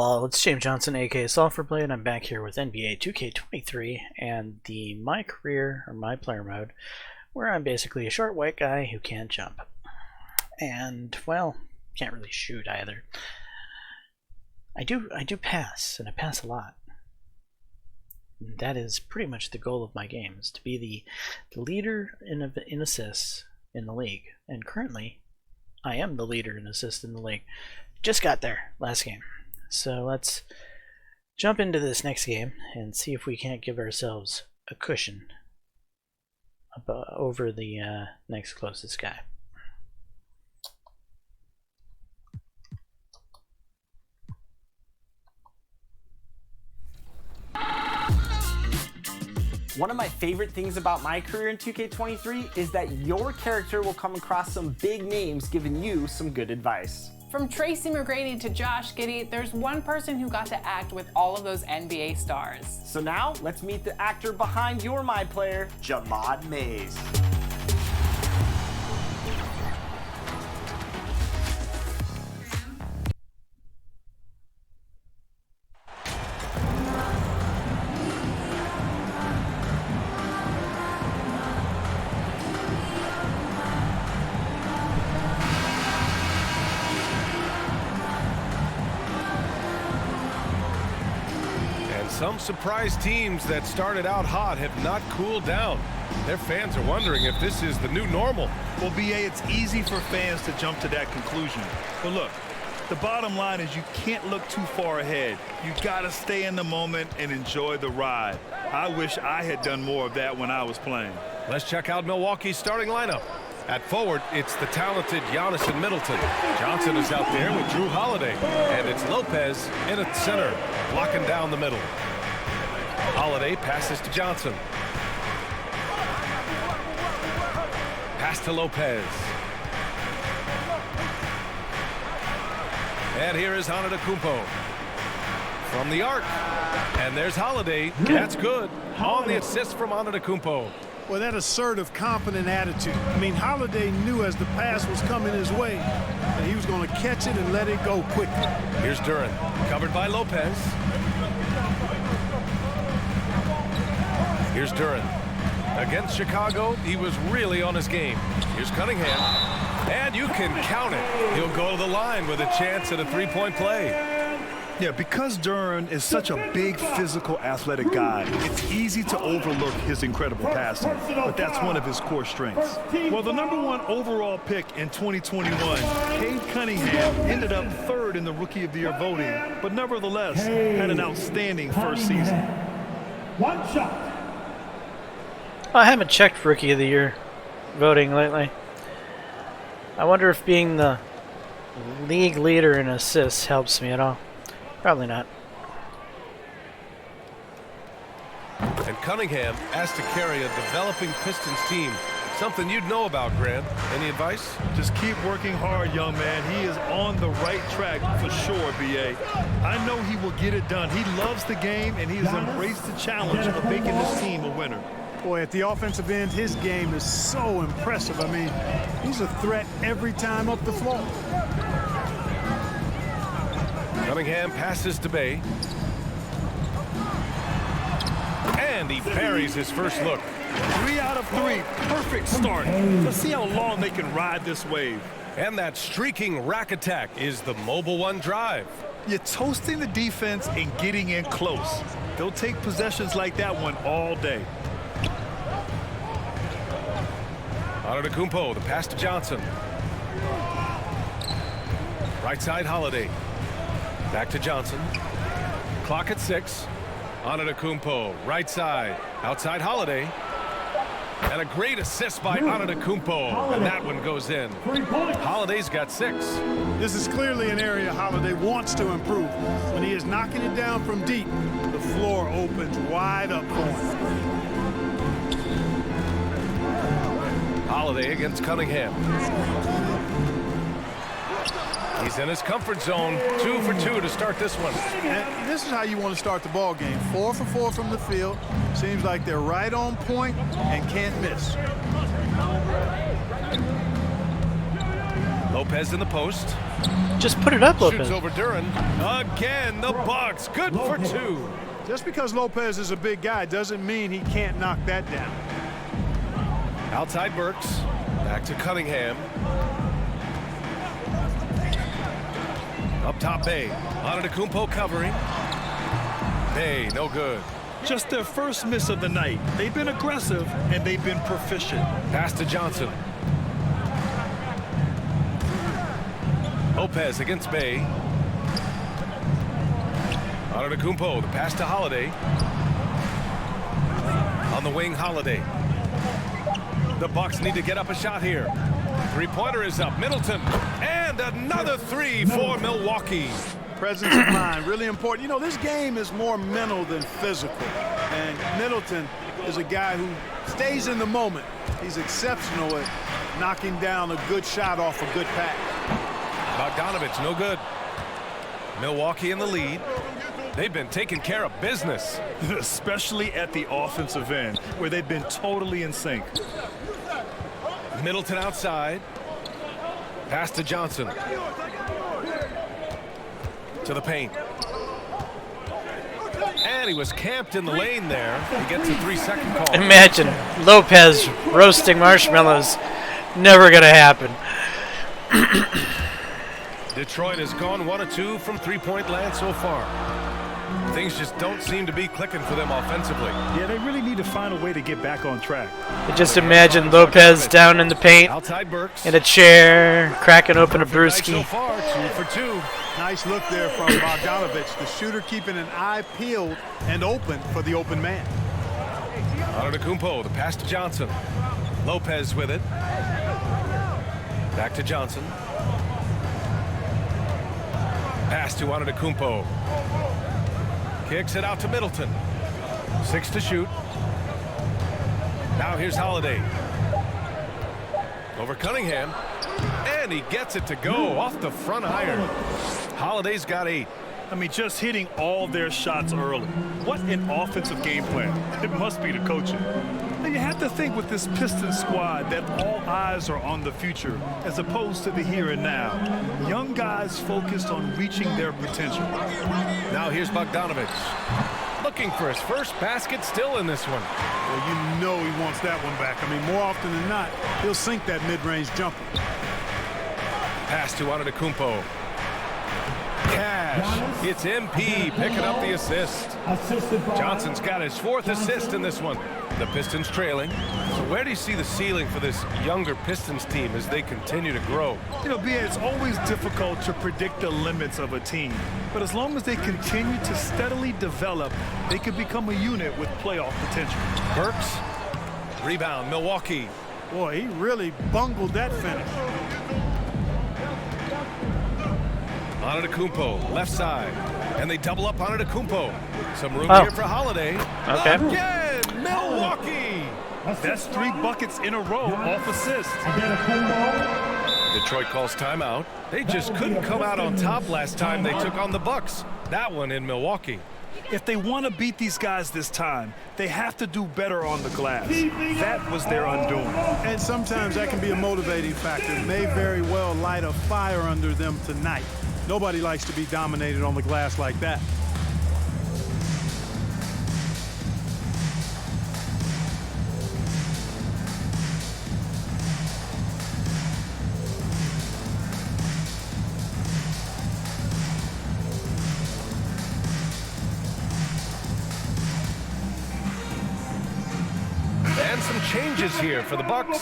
all, it's James Johnson, aka Softwareplay, and I'm back here with NBA 2K23 and the My Career, or My Player mode, where I'm basically a short white guy who can't jump. And, well, can't really shoot either. I do pass, and I pass a lot. That is pretty much the goal of my games, to be the leader in assists in the league. And currently, I am the leader in assists in the league. Just got there last game. So let's jump into this next game and see if we can't give ourselves a cushion over the next closest guy. One of my favorite things about my career in 2K23 is that your character will come across some big names giving you some good advice. From Tracy McGrady to Josh Giddey, there's one person who got to act with all of those NBA stars. So now, let's meet the actor behind your My Player, Jamad Mays. Some surprise teams that started out hot have not cooled down. Their fans are wondering if this is the new normal. Well, BA, it's easy for fans to jump to that conclusion. But look, the bottom line is you can't look too far ahead. You gotta stay in the moment and enjoy the ride. I wish I had done more of that when I was playing. Let's check out Milwaukee's starting lineup. At forward, it's the talented Giannis and Middleton. Johnson is out there with Drew Holiday. And it's Lopez in at center, blocking down the middle. Holiday passes to Johnson. Pass to Lopez. And here is Antetokounmpo from the arc. And there's Holiday. That's good. On the assist from Antetokounmpo. Well, that assertive, confident attitude. I mean, Holiday knew as the pass was coming his way that he was going to catch it and let it go quickly. Here's Duran, covered by Lopez. Here's Duran. Against Chicago, he was really on his game. Here's Cunningham. And you can count it. He'll go to the line with a chance at a three-point play. Yeah, because Duran is such a big, physical, athletic guy, it's easy to overlook his incredible passing, but that's one of his core strengths. Well, the #1 overall pick in 2021, Cade Cunningham, ended up third in the Rookie of the Year voting, but nevertheless had an outstanding first season. One shot. I haven't checked Rookie of the Year voting lately. I wonder if being the league leader in assists helps me at all. Probably not. And Cunningham asked to carry a developing Pistons team. Something you'd know about, Grant. Any advice? Just keep working hard, young man. He is on the right track for sure, BA. I know he will get it done. He loves the game, and he has embraced the challenge of making this team a winner. Boy, at the offensive end, his game is so impressive. I mean, he's a threat every time up the floor. Cunningham passes to Bay. And he buries his first look. 3 out of 3. Perfect start. Let's see how long they can ride this wave. And that streaking rack attack is the Mobile One drive. You're toasting the defense and getting in close. They'll take possessions like that one all day. Antetokounmpo, the pass to Johnson. Right side, Holiday. Back to Johnson. Clock at 6. Antetokounmpo, right side. Outside Holiday. And a great assist by Antetokounmpo. And that one goes in. Holiday's got 6. This is clearly an area Holiday wants to improve. When he is knocking it down from deep, the floor opens wide up for him. Holiday against Cunningham. He's in his comfort zone. 2 for 2 to start this one. And this is how you want to start the ball game. 4 for 4 from the field. Seems like they're right on point and can't miss. Lopez in the post. Just put it up, Lopez. Shoots over Duran. Again, the Bucks. Good for 2. Just because Lopez is a big guy doesn't mean he can't knock that down. Outside Burks. Back to Cunningham. Up top, Bay. Antetokounmpo covering. Bay, no good. Just their first miss of the night. They've been aggressive, and they've been proficient. Pass to Johnson. Lopez against Bay. Antetokounmpo, the pass to Holiday. On the wing, Holiday. The Bucks need to get up a shot here. Three-pointer is up. Middleton. And another 3 for Milwaukee. Presence of mind, really important. You know, this game is more mental than physical. And Middleton is a guy who stays in the moment. He's exceptional at knocking down a good shot off a good pass. Bogdanovich, no good. Milwaukee in the lead. They've been taking care of business. Especially at the offensive end, where they've been totally in sync. Middleton outside. Pass to Johnson. To the paint. And he was camped in the lane there. He gets a 3-second call. Imagine Lopez roasting marshmallows. Never gonna happen. Detroit has gone 1 of 2 from three-point land so far. Things just don't seem to be clicking for them offensively. Yeah, they really need to find a way to get back on track. Just imagine Lopez down in the paint, Outside Burks. in a chair, cracking open a So brewski. far, 2 for 2. Nice look there from Bogdanovich, the shooter keeping an eye peeled and open for the open man. Antetokounmpo, the pass to Johnson. Lopez with it. Back to Johnson. Pass to Antetokounmpo. Kicks it out to Middleton. 6 to shoot. Now here's Holiday. Over Cunningham. And he gets it to go off the front iron. Holiday's got 8. I mean, just hitting all their shots early. What an offensive game plan. It must be the coaching. And you have to think with this Pistons squad that all eyes are on the future as opposed to the here and now. Young guys focused on reaching their potential. Now here's Bogdanovich. Looking for his first basket, still in this one. Well, you know he wants that one back. I mean, more often than not, he'll sink that mid-range jumper. Pass to Antetokounmpo. Cash. It's MP picking up the assist. Johnson's got his 4th assist in this one. The Pistons trailing. So where do you see the ceiling for this younger Pistons team as they continue to grow? You know, B.A., it's always difficult to predict the limits of a team. But as long as they continue to steadily develop, they could become a unit with playoff potential. Burks. Rebound, Milwaukee. Boy, he really bungled that finish. Antetokounmpo, left side. And they double up Antetokounmpo. Some room Oh. here for Holiday. Okay. Again, Milwaukee. That's 3 buckets in a row off assists. Detroit calls timeout. They just couldn't come out on top last time they took on the Bucks. That one in Milwaukee. If they want to beat these guys this time, they have to do better on the glass. That was their undoing. And sometimes that can be a motivating factor. It may very well light a fire under them tonight. Nobody likes to be dominated on the glass like that. And some changes here for the Bucks.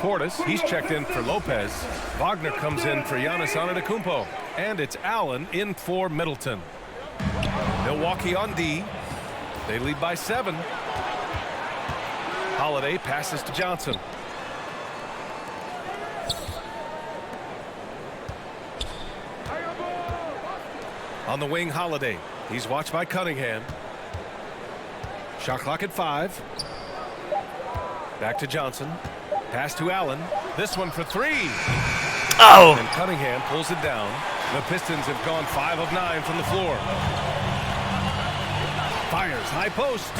Portis, he's checked in for Lopez. Wagner comes in for Giannis Antetokounmpo. And it's Allen in for Middleton. Milwaukee on D. They lead by 7. Holiday passes to Johnson. On the wing, Holiday. He's watched by Cunningham. Shot clock at 5. Back to Johnson. Pass to Allen. This one for 3. Oh! And Cunningham pulls it down. The Pistons have gone 5 of 9 from the floor. Fires, high post.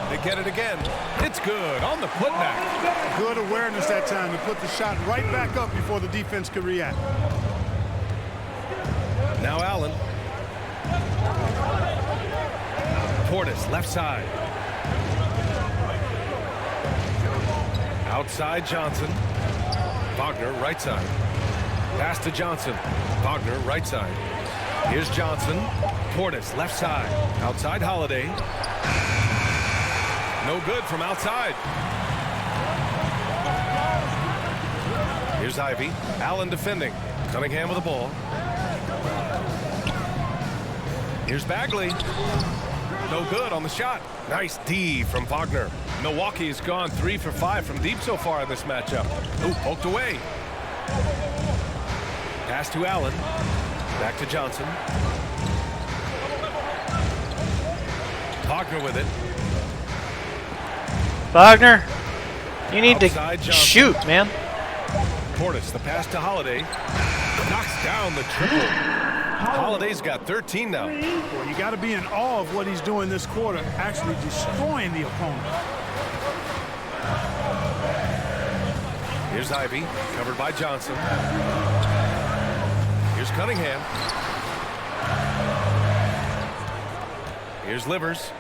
They get it again. It's good on the putback. Good awareness that time to put the shot right back up before the defense could react. Now Allen. Portis, left side. Outside Johnson. Wagner, right side. Pass to Johnson. Wagner, right side. Here's Johnson. Portis, left side. Outside Holiday. No good from outside. Here's Ivy. Allen defending. Cunningham with the ball. Here's Bagley. No good on the shot. Nice D from Wagner. Milwaukee's gone 3 for 5 from deep so far in this matchup. Ooh, poked away. Pass to Allen. Back to Johnson. Wagner with it. Wagner, you need Outside to Johnson. shoot, man. Portis, the pass to Holiday. Knocks down the triple. Holiday's got 13 now. Well, you got to be in awe of what he's doing this quarter, actually destroying the opponent. Here's Ivy, covered by Johnson. Here's Cunningham. Here's Livers.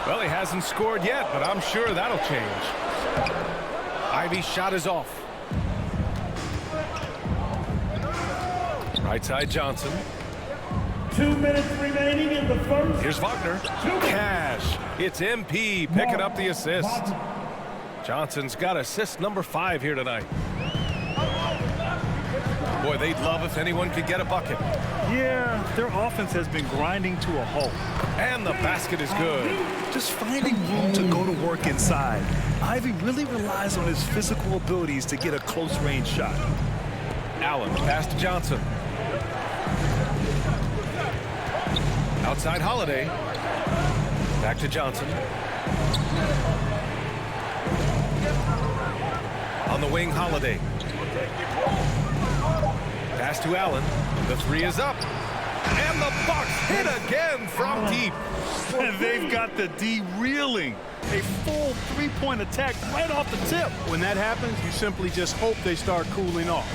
Well, he hasn't scored yet, but I'm sure that'll change. Ivy's shot is off. Right side Johnson. 2 minutes remaining in the first. Here's Wagner. Cash. It's MP picking up the assist. Johnson's got assist number 5 here tonight. Boy, they'd love if anyone could get a bucket. Yeah, their offense has been grinding to a halt. And the basket is good. Just finding room to go to work inside. Ivy really relies on his physical abilities to get a close-range shot. Allen, pass to Johnson. Outside Holiday. Back to Johnson. On the wing, Holiday. Pass to Allen. The 3 is up. And the Bucks hit again from deep. And they've got the D reeling. A full three-point attack right off the tip. When that happens, you simply just hope they start cooling off.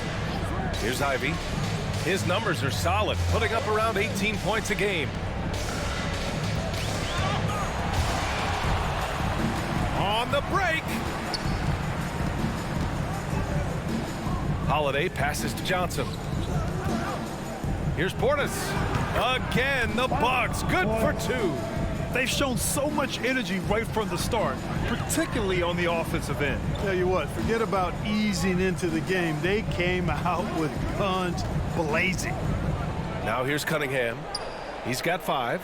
Here's Ivy. His numbers are solid, putting up around 18 points a game. On the break. Holiday passes to Johnson. Here's Portis. Again, the Bucks. Good for 2. They've shown so much energy right from the start, particularly on the offensive end. Tell you what, forget about easing into the game. They came out with guns blazing. Now here's Cunningham. He's got 5.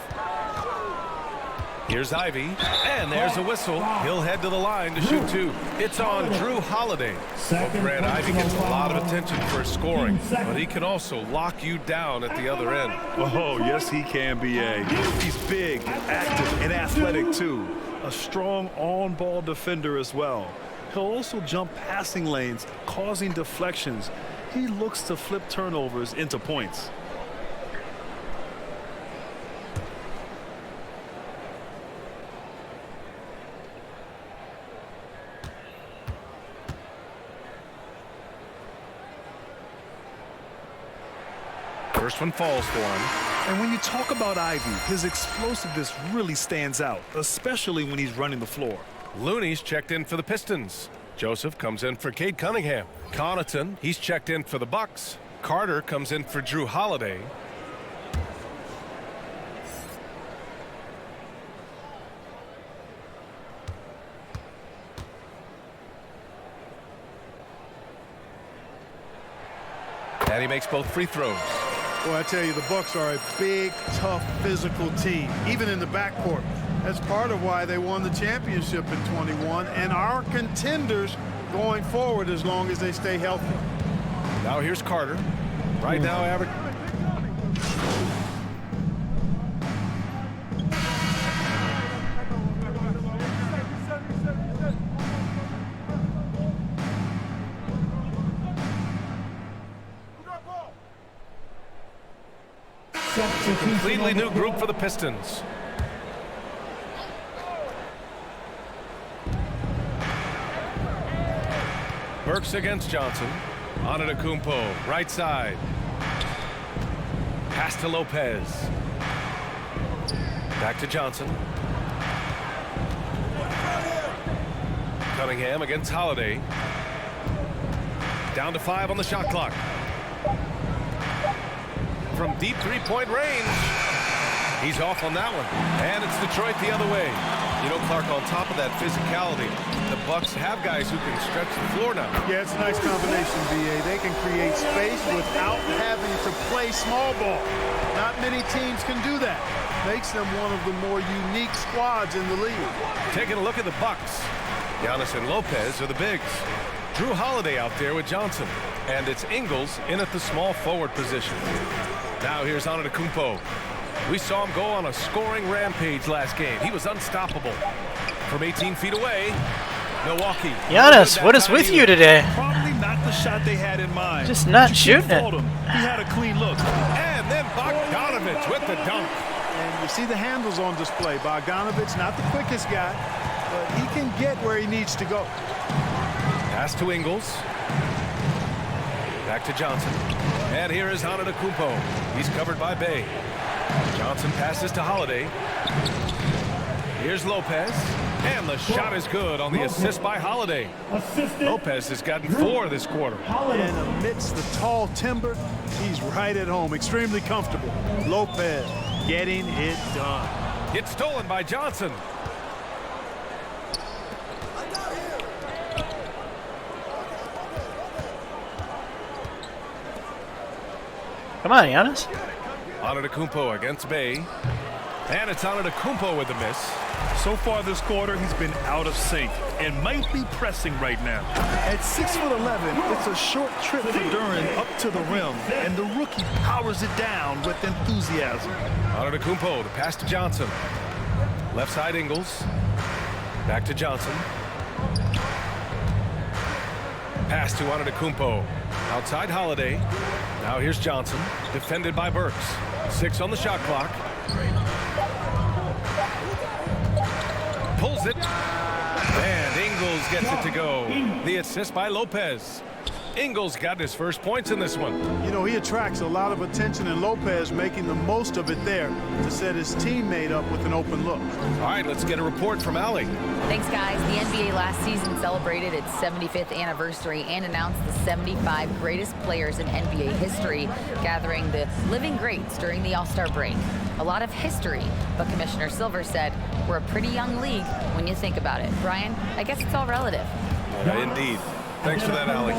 Here's Ivy, and there's a whistle. He'll head to the line to shoot 2. It's on Drew Holiday. Well, Grant, Ivy gets a lot of attention for his scoring, but he can also lock you down at the other end. Oh, yes, he can, B.A. He's big, active, and athletic, too. A strong on-ball defender as well. He'll also jump passing lanes, causing deflections. He looks to flip turnovers into points. First one falls for him. And when you talk about Ivy, his explosiveness really stands out, especially when he's running the floor. Looney's checked in for the Pistons. Joseph comes in for Cade Cunningham. Connaughton, he's checked in for the Bucks. Carter comes in for Drew Holiday. And he makes both free throws. Boy, I tell you, the Bucks are a big, tough, physical team, even in the backcourt. That's part of why they won the championship in 21 and are contenders going forward as long as they stay healthy. Now here's Carter. Right now, average. Completely new group for the Pistons. Burks against Johnson. Antetokounmpo, right side. Pass to Lopez. Back to Johnson. Cunningham against Holiday. Down to 5 on the shot clock. From deep three-point range. He's off on that one. And it's Detroit the other way. You know, Clark, on top of that physicality, the Bucks have guys who can stretch the floor now. Yeah, it's a nice combination, BA. They can create space without having to play small ball. Not many teams can do that. Makes them one of the more unique squads in the league. Taking a look at the Bucks. Giannis and Lopez are the bigs. Drew Holiday out there with Johnson. And it's Ingles in at the small forward position. Now here's Antetokounmpo. We saw him go on a scoring rampage last game. He was unstoppable. From 18 feet away, Milwaukee. Giannis, what is with you today? Probably not the shot they had in mind. Just not But you shooting can't it. fault him. He had a clean look. And then Bogdanovich with the dunk. And you see the handles on display. Bogdanovich, not the quickest guy, but he can get where he needs to go. Pass to Ingles. Back to Johnson. And here is Antetokounmpo. He's covered by Bay. Johnson passes to Holiday. Here's Lopez. And the shot is good on the assist by Holiday. Lopez has gotten 4 this quarter. And amidst the tall timber, he's right at home. Extremely comfortable. Lopez getting it done. It's stolen by Johnson. Come on, Giannis. Antetokounmpo against Bay. And it's Antetokounmpo with the miss. So far this quarter, he's been out of sync and might be pressing right now. At 6'11", it's a short trip for Duren up to the rim, and the rookie powers it down with enthusiasm. Antetokounmpo, the pass to Johnson. Left side Ingles. Back to Johnson. Pass to Antetokounmpo. Outside Holiday. Now here's Johnson. Defended by Burks. 6 on the shot clock. Pulls it. And Ingles gets it to go. The assist by Lopez. Ingles got his first points in this one. You know, he attracts a lot of attention, and Lopez making the most of it there to set his teammate up with an open look. All right, let's get a report from Allie. Thanks, guys. The NBA last season celebrated its 75th anniversary and announced the 75 greatest players in NBA history, gathering the living greats during the All-Star break. A lot of history, but Commissioner Silver said we're a pretty young league when you think about it. Brian, I guess it's all relative. Indeed. Thanks for that, Allie.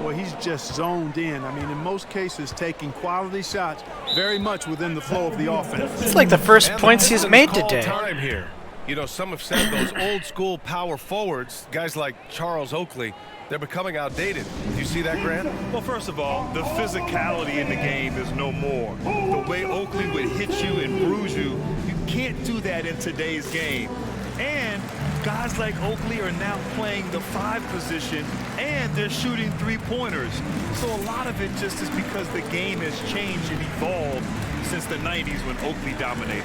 Well, he's just zoned in. I mean, in most cases, taking quality shots very much within the flow of the offense. It's like the first And points the he's Pistons made call today. time here. You know, some have said those old school power forwards, guys like Charles Oakley, they're becoming outdated. Do you see that, Grant? Well, first of all, the physicality in the game is no more. The way Oakley would hit you and bruise you, you can't do that in today's game. And guys like Oakley are now playing the 5 position, and they're shooting 3-pointers. So a lot of it just is because the game has changed and evolved since the 90s when Oakley dominated.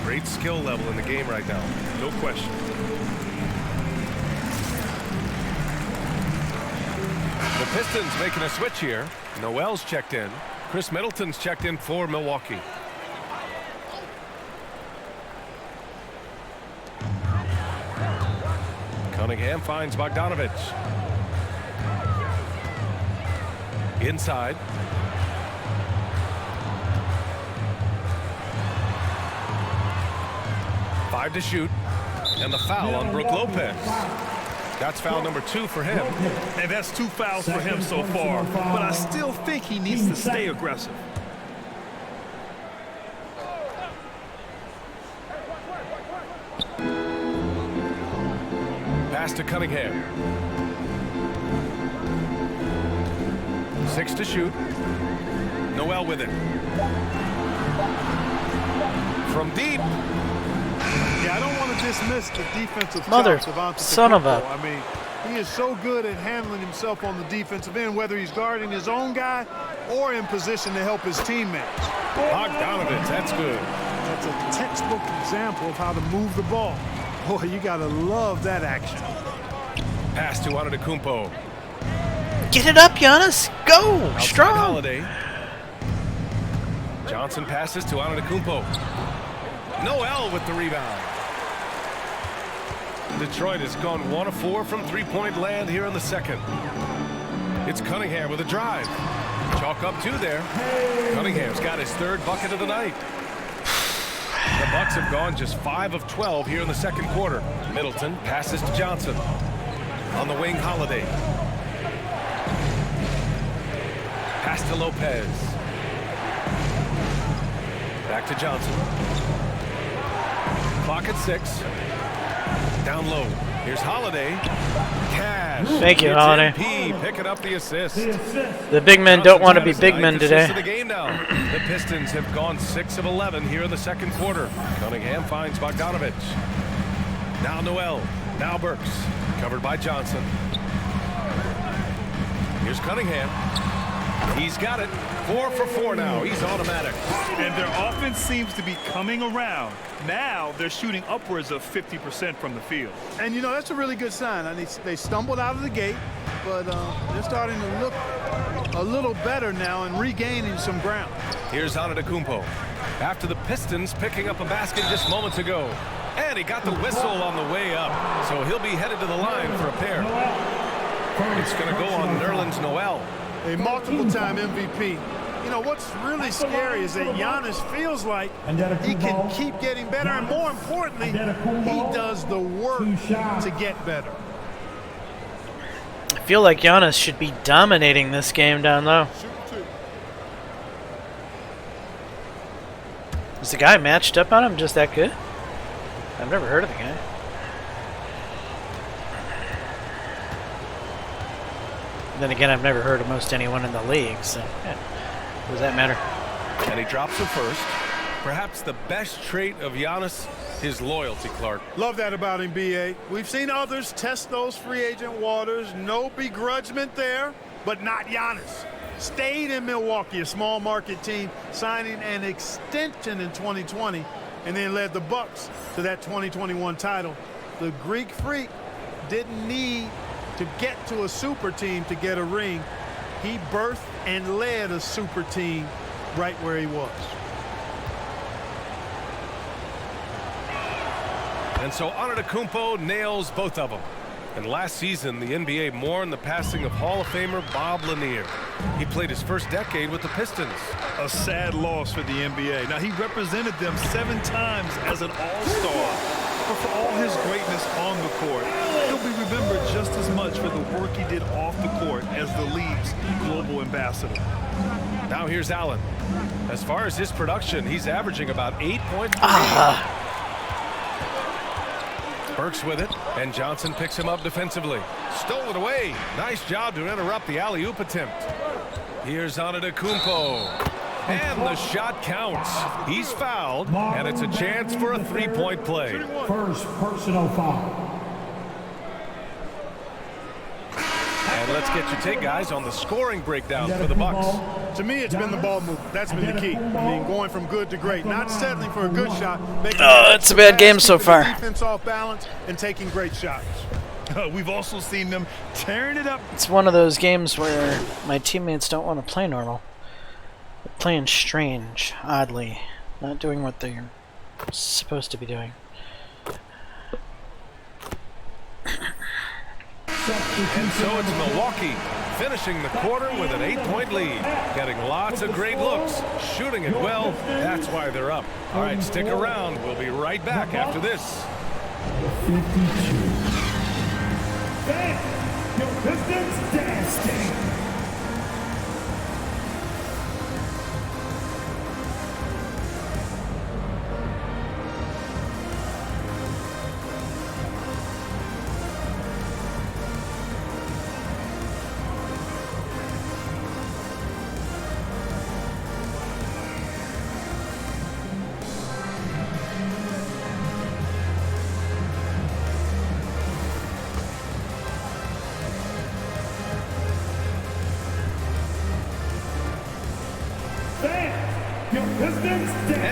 Great skill level in the game right now. No question. The Pistons making a switch here. Noel's checked in. Chris Middleton's checked in for Milwaukee. Cunningham finds Bogdanovich. Inside. Five to shoot. And the foul on Brook Lopez. That's foul number 2 for him. And that's 2 fouls for him so far. But I still think he needs to stay aggressive. Pass to Cunningham. 6 to shoot. Noel with it. From deep. Yeah, I don't want to dismiss the defensive Mother chops of Antetokounmpo. son of a- I mean, he is so good at handling himself on the defensive end, whether he's guarding his own guy or in position to help his teammates. Bogdanovich, that's good. That's a textbook example of how to move the ball. Boy, you got to love that action. Pass to Antetokounmpo. Get it up, Giannis. Go. Outside Strong. Holiday. Johnson passes to Antetokounmpo. Noel with the rebound. Detroit has gone 1 of 4 from three-point land here in the second. It's Cunningham with a drive. Chalk up 2 there. Cunningham's got his 3rd bucket of the night. The Bucks have gone just 5 of 12 here in the second quarter. Middleton passes to Johnson. On the wing, Holiday. Pass to Lopez. Back to Johnson. Clock at 6. Down low. Here's Holiday. Cash. Thank you, It's Holiday. MP picking up the assist. The big men don't want to be big men Ninth today. assist of the game now. The Pistons have gone 6 of 11 here in the second quarter. Cunningham finds Bogdanovich. Now Noel. Now Burks. Covered by Johnson. Here's Cunningham. He's got it. 4 for 4 now. He's automatic. And their offense seems to be coming around. Now they're shooting upwards of 50% from the field. And, you know, that's a really good sign. I mean, they stumbled out of the gate, but they're starting to look a little better now and regaining some ground. Here's Antetokounmpo. After the Pistons picking up a basket just moments ago. And he got the whistle on the way up. So he'll be headed to the line for a pair. It's going to go on Nerlens Noel. A multiple-time MVP. You know, what's really scary is that Giannis feels like he can keep getting better, and more importantly, he does the work to get better. I feel like Giannis should be dominating this game down low. Is the guy matched up on him just that good? I've never heard of the guy. Then again, I've never heard of most anyone in the league, so yeah. What does that matter? And he drops it first. Perhaps the best trait of Giannis, his loyalty, Clark. Love that about him, B.A. We've seen others test those free agent waters. No begrudgment there, but not Giannis. Stayed in Milwaukee, a small market team, signing an extension in 2020, and then led the Bucks to that 2021 title. The Greek Freak didn't need to get to a super team to get a ring. He birthed and led a super team right where he was. And so Antetokounmpo nails both of them. And last season, the NBA mourned the passing of Hall of Famer Bob Lanier. He played his first decade with the Pistons. A sad loss for the NBA. Now, he represented them 7 times as an all-star. But for all his greatness on the court, he'll be remembered just as much for the work he did off the court as the league's global ambassador. Now here's Allen. As far as his production, he's averaging about 8 points per game. Burks with it, and Johnson picks him up defensively. Stole it away. Nice job to interrupt the alley-oop attempt. Here's Antetokounmpo. And the shot counts. He's fouled, and it's a chance for a three-point play. First personal foul. And let's get your take, guys, on the scoring breakdown for the Bucks. To me, it's been the ball movement. That's been the key. I mean, going from good to great. Not settling for a good shot. It's a bad game so far. Defense off balance and taking great shots. We've also seen them tearing it up. It's one of those games where my teammates don't want to play normal. They're playing strange, oddly. Not doing what they're supposed to be doing. And so it's Milwaukee finishing the quarter with an 8-point lead. Getting lots of great looks, shooting it well. That's why they're up. All right, stick around. We'll be right back after this. 52. Fans, your Pistons dancing.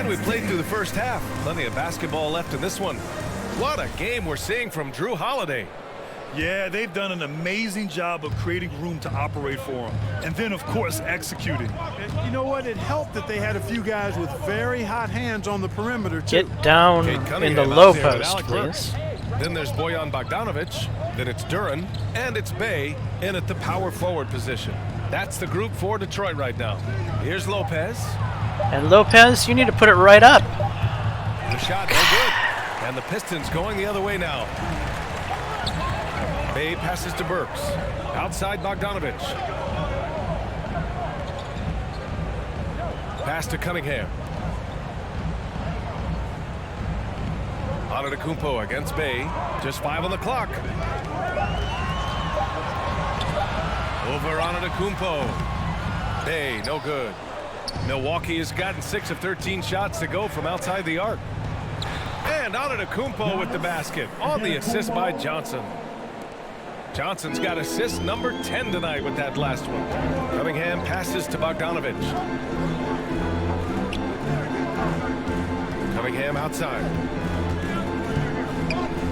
And we played through the first half. Plenty of basketball left in this one. What a game we're seeing from Drew Holiday. Yeah, they've done an amazing job of creating room to operate for him. And then, of course, executing. And you know what? It helped that they had a few guys with very hot hands on the perimeter, too. Get down Kate in Cunningham the out low there with post, Alec Burks. please. Then there's Bojan Bogdanovic. Then it's Duran. And it's Bay in at the power forward position. That's the group for Detroit right now. Here's Lopez. And Lopez, you need to put it right up. The shot, no good. And the Pistons going the other way now. Bay passes to Burks. Outside Bogdanovic. Pass to Cunningham. Antetokounmpo against Bay. Just 5 on the clock. Over Antetokounmpo. Bay, no good. Milwaukee has gotten 6 of 13 shots to go from outside the arc. And Antetokounmpo with the basket on the assist by Johnson. Johnson's got assist number 10 tonight with that last one. Cunningham passes to Bogdanovic. Cunningham outside.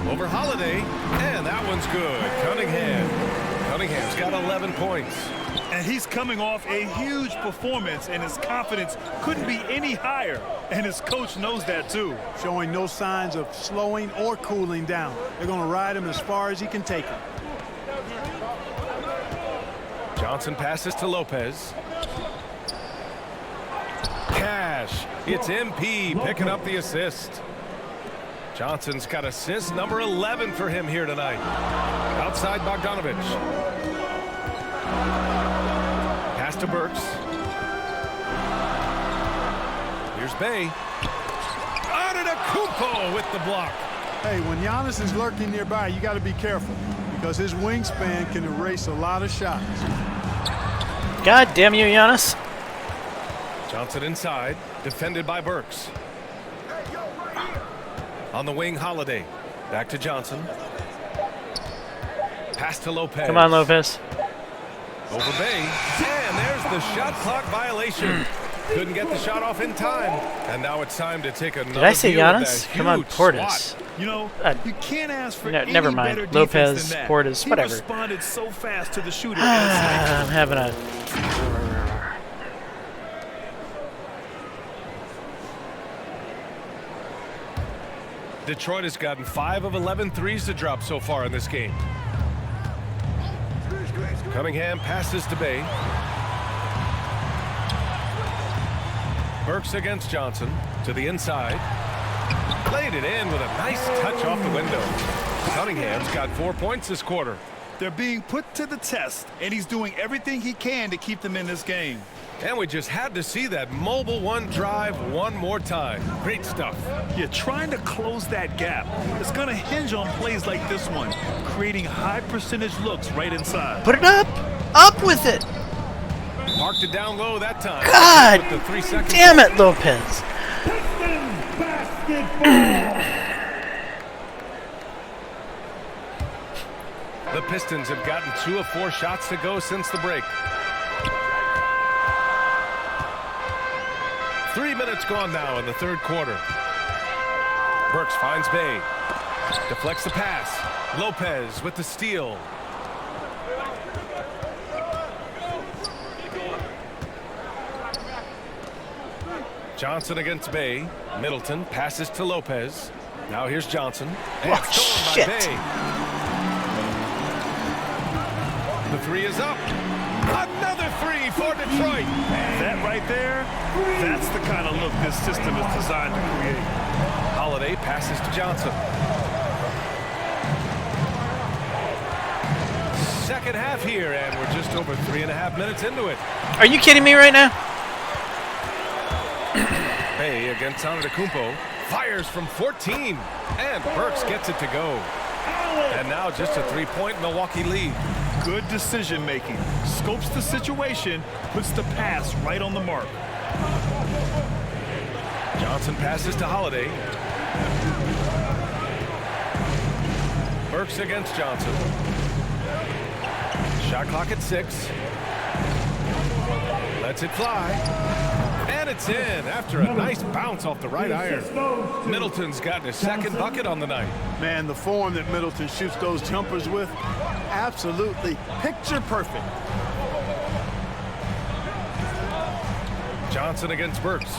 Over Holiday, and that one's good. Cunningham's got 11 points. And he's coming off a huge performance, and his confidence couldn't be any higher. And his coach knows that, too. Showing no signs of slowing or cooling down. They're going to ride him as far as he can take him. Johnson passes to Lopez. Cash. It's MP picking up the assist. Johnson's got assist number 11 for him here tonight. Outside Bogdanovic. Pass to Burks. Here's Bay. Antetokounmpo with the block. Hey, when Giannis is lurking nearby, you got to be careful because his wingspan can erase a lot of shots. God damn you, Giannis. Johnson inside, defended by Burks. On the wing, Holiday. Back to Johnson. Pass to Lopez. Come on, Lopez. Over Bay. And there's the shot clock violation. Couldn't get the shot off in time. And now it's time to take another Did I say view of Giannis? that Come on, huge Portis. swat. You know, you can't ask for any never mind. better Lopez, defense than that. Portis, whatever. He responded so fast to the shooter. I'm having a... Detroit has gotten 5 of 11 threes to drop so far in this game. Cunningham passes to Bay. Burks against Johnson to the inside. Played it in with a nice touch off the window. Cunningham's got 4 points this quarter. They're being put to the test, and he's doing everything he can to keep them in this game. And we just had to see that mobile one drive one more time. Great stuff. You're trying to close that gap. It's going to hinge on plays like this one, creating high percentage looks right inside. Put it up! Up with it! Marked it down low that time. God With the 3 seconds damn it, Lopez. Pistons basketball. The Pistons have gotten 2 of 4 shots to go since the break. 3 minutes gone now in the third quarter. Burks finds Bay. Deflects the pass. Lopez with the steal. Johnson against Bay. Middleton passes to Lopez. Now here's Johnson. And Oh, stolen shit. by Bay. The 3 is up. Another 3 for Detroit. That right there, that's the kind of look this system is designed to create. Holiday passes to Johnson. Second half here, and we're just over 3.5 minutes into it. Are you kidding me right now? Bay against Antetokounmpo. Fires from 14. And Burks gets it to go. And now just a 3-point Milwaukee lead. Good decision making. Scopes the situation, puts the pass right on the mark. Johnson passes to Holiday. Burks against Johnson. Shot clock at 6. Lets it fly. And it's in after a nice bounce off the right iron. Middleton's gotten his second bucket on the night. Man, the form that Middleton shoots those jumpers with, absolutely picture perfect. Johnson against Burks.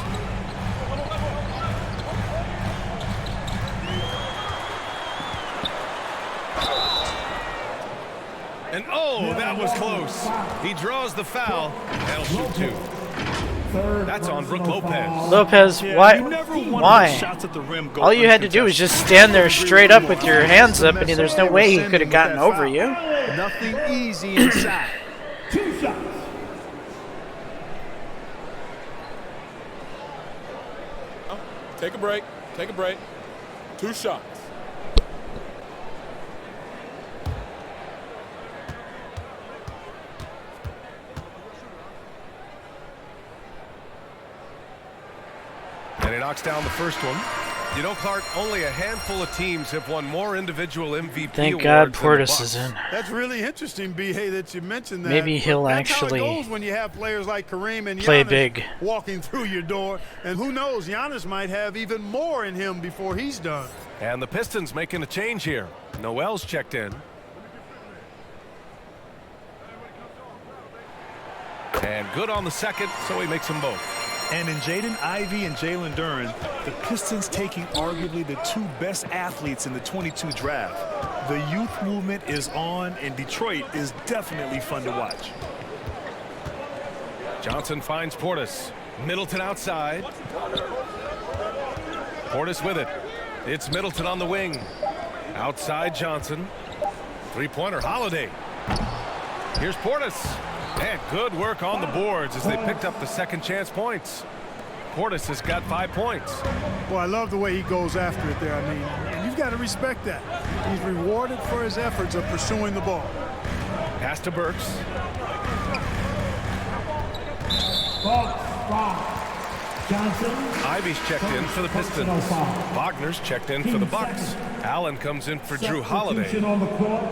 And oh, that was close. He draws the foul, and he'll shoot two. That's on Brook Lopez. Lopez, why? Why? Shots at the rim go All you had to do was just stand there straight up with your hands up, and there's no way he could have gotten over you. Nothing easy inside. 2 shots. Take a break. Take a break. 2 shots. And he knocks down the first one. You know, Clark, only a handful of teams have won more individual MVP Thank awards God than the Portis Bucks. is in. That's really interesting, B.A., that you mentioned that. Maybe he'll That's actually how it goes when you have players like Kareem and play Giannis big. walking through your door. And who knows, Giannis might have even more in him before he's done. And the Pistons making a change here. Noel's checked in. And good on the second, so he makes them both. And in Jaden Ivey and Jalen Duren, the Pistons taking arguably the 2 best athletes in the 22 draft. The youth movement is on, and Detroit is definitely fun to watch. Johnson finds Portis. Middleton outside. Portis with it. It's Middleton on the wing. Outside Johnson. Three-pointer Holiday. Here's Portis. And good work on the boards as they picked up the second chance points. Portis has got 5 points. Well, I love the way he goes after it there. I mean, and you've got to respect that. He's rewarded for his efforts of pursuing the ball. Pass to Burks. Johnson. Ivy's checked in for the Pistons. Wagner's checked in for the Bucks. Allen comes in for Drew Holiday. Substitution on the court.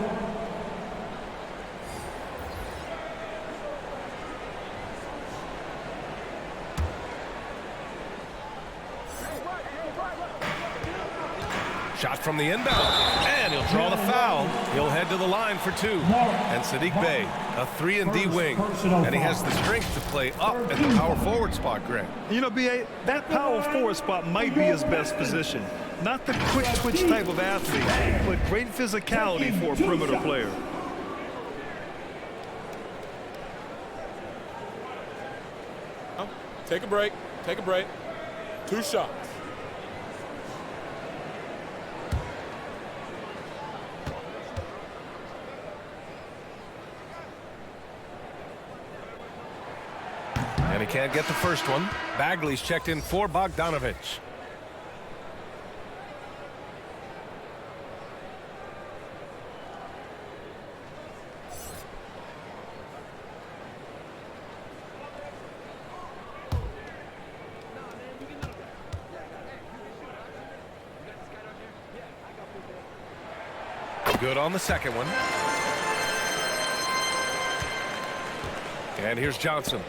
Shot from the inbound, and he'll draw the foul. He'll head to the line for 2. And Sadiq Bey, a 3-and-D wing, and he has the strength to play up at the power forward spot, Greg. You know, B.A., that power forward spot might be his best position. Not the quick twitch type of athlete, but great physicality for a perimeter player. Take a break. Take a break. 2 shots. And he can't get the first one. Bagley's checked in for Bogdanovich. Good on the second one. And here's Johnson.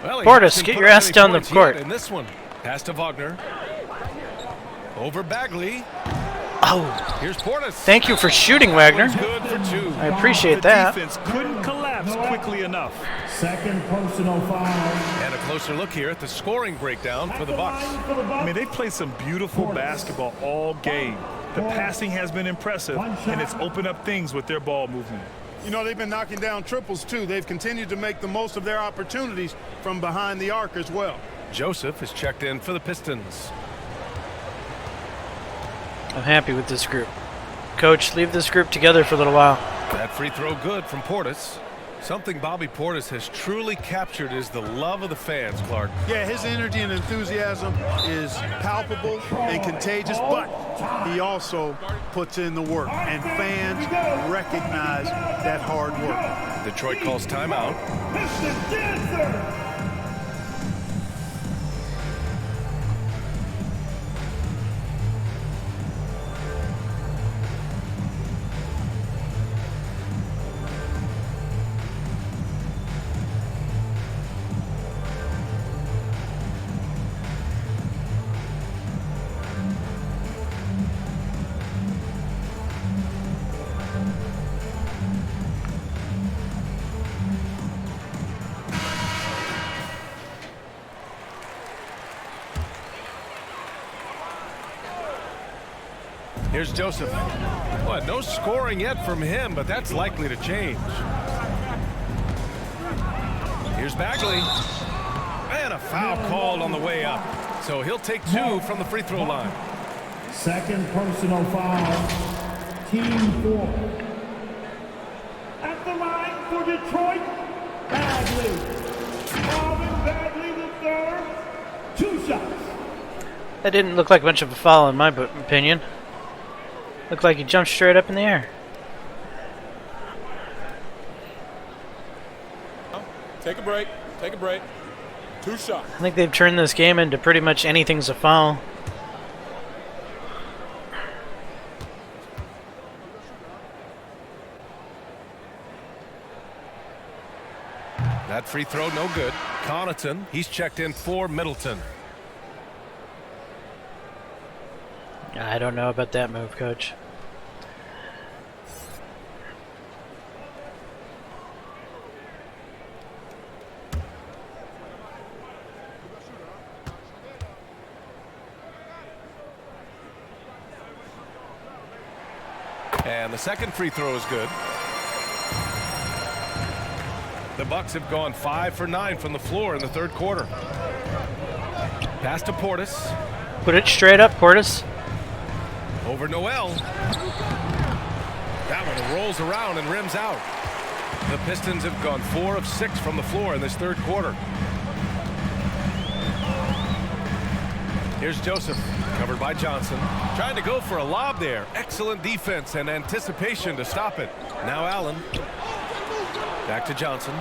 Well, Portis, get your ass down the court. In this one, pass to Wagner. Over Bagley. Oh, Here's Portis. thank you for shooting, Wagner. Good for 2. I appreciate The that. defense couldn't collapse quickly enough. Second personal foul. And a closer look here at the scoring breakdown for the Bucks. I mean, they've played some beautiful basketball all game. The passing has been impressive, and it's opened up things with their ball movement. You know, they've been knocking down triples, too. They've continued to make the most of their opportunities from behind the arc as well. Joseph is checked in for the Pistons. I'm happy with this group. Coach, leave this group together for a little while. That free throw good from Portis. Something Bobby Portis has truly captured is the love of the fans, Clark. Yeah, his energy and enthusiasm is palpable and contagious, but he also puts in the work, and fans recognize that hard work. Detroit calls timeout. Pistons dancer. Here's Joseph. Well, no scoring yet from him, but that's likely to change. Here's Bagley. And a foul called on the way up. So he'll take 2 from the free throw line. Second personal foul. Team 4. At the line for Detroit, Bagley. Marvin Bagley the third. 2 shots. That didn't look like much of a foul in my opinion. Looked like he jumped straight up in the air. Take a break. Take a break. 2 shots. I think they've turned this game into pretty much anything's a foul. That free throw, no good. Connaughton, he's checked in for Middleton. I don't know about that move, Coach. And the second free throw is good. The Bucks have gone 5 for 9 from the floor in the third quarter. Pass to Portis. Put it straight up, Portis. Over Noel. That one rolls around and rims out. The Pistons have gone 4 of 6 from the floor in this third quarter. Here's Joseph, covered by Johnson. Trying to go for a lob there. Excellent defense and anticipation to stop it. Now Allen. Back to Johnson.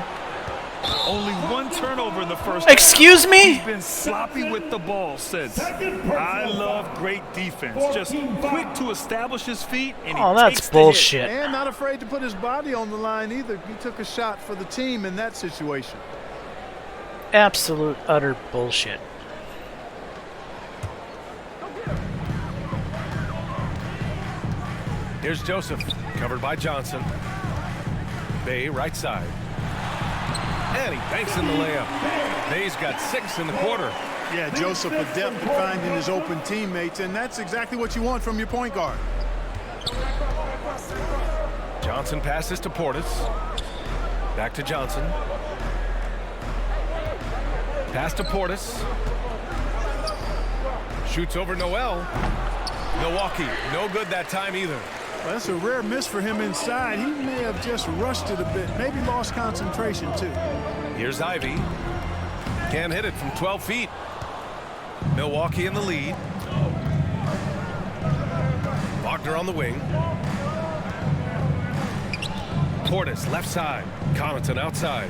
Only 1 turnover in the first Excuse half. me? He's been sloppy with the ball since. I love great defense. Just quick to establish his feet, and Oh, he that's takes the hit. bullshit. And not afraid to put his body on the line either. He took a shot for the team in that situation. Absolute, utter bullshit. Here's Joseph, covered by Johnson. Bay, right side. And he banks in the layup. Bay's got 6 in the quarter. Yeah, Joseph adept at finding his open teammates, and that's exactly what you want from your point guard. Johnson passes to Portis. Back to Johnson. Pass to Portis. Shoots over Noel. Milwaukee, no good that time either. Well, that's a rare miss for him inside. He may have just rushed it a bit, maybe lost concentration too. Here's Ivy. Can't hit it from 12 feet. Milwaukee in the lead. Wagner on the wing. Portis left side. Connaughton outside.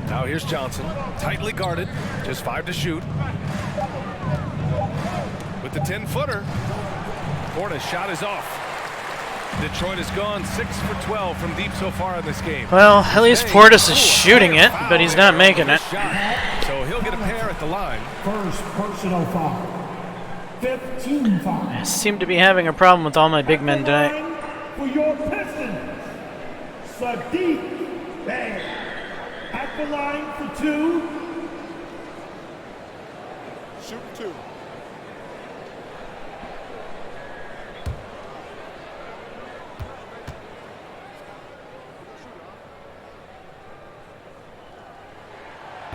Now here's Johnson. Tightly guarded. Just 5 to shoot. With the 10-footer. Portis shot is off. Detroit has gone 6 for 12 from deep so far in this game. Well, at least Portis is shooting it, but he's not making it. So he'll get a pair at the line. First personal foul. 15 foul. I seem to be having a problem with all my big men tonight. For your Pistons, Sadiq Bey. At the line for 2. Shoot 2.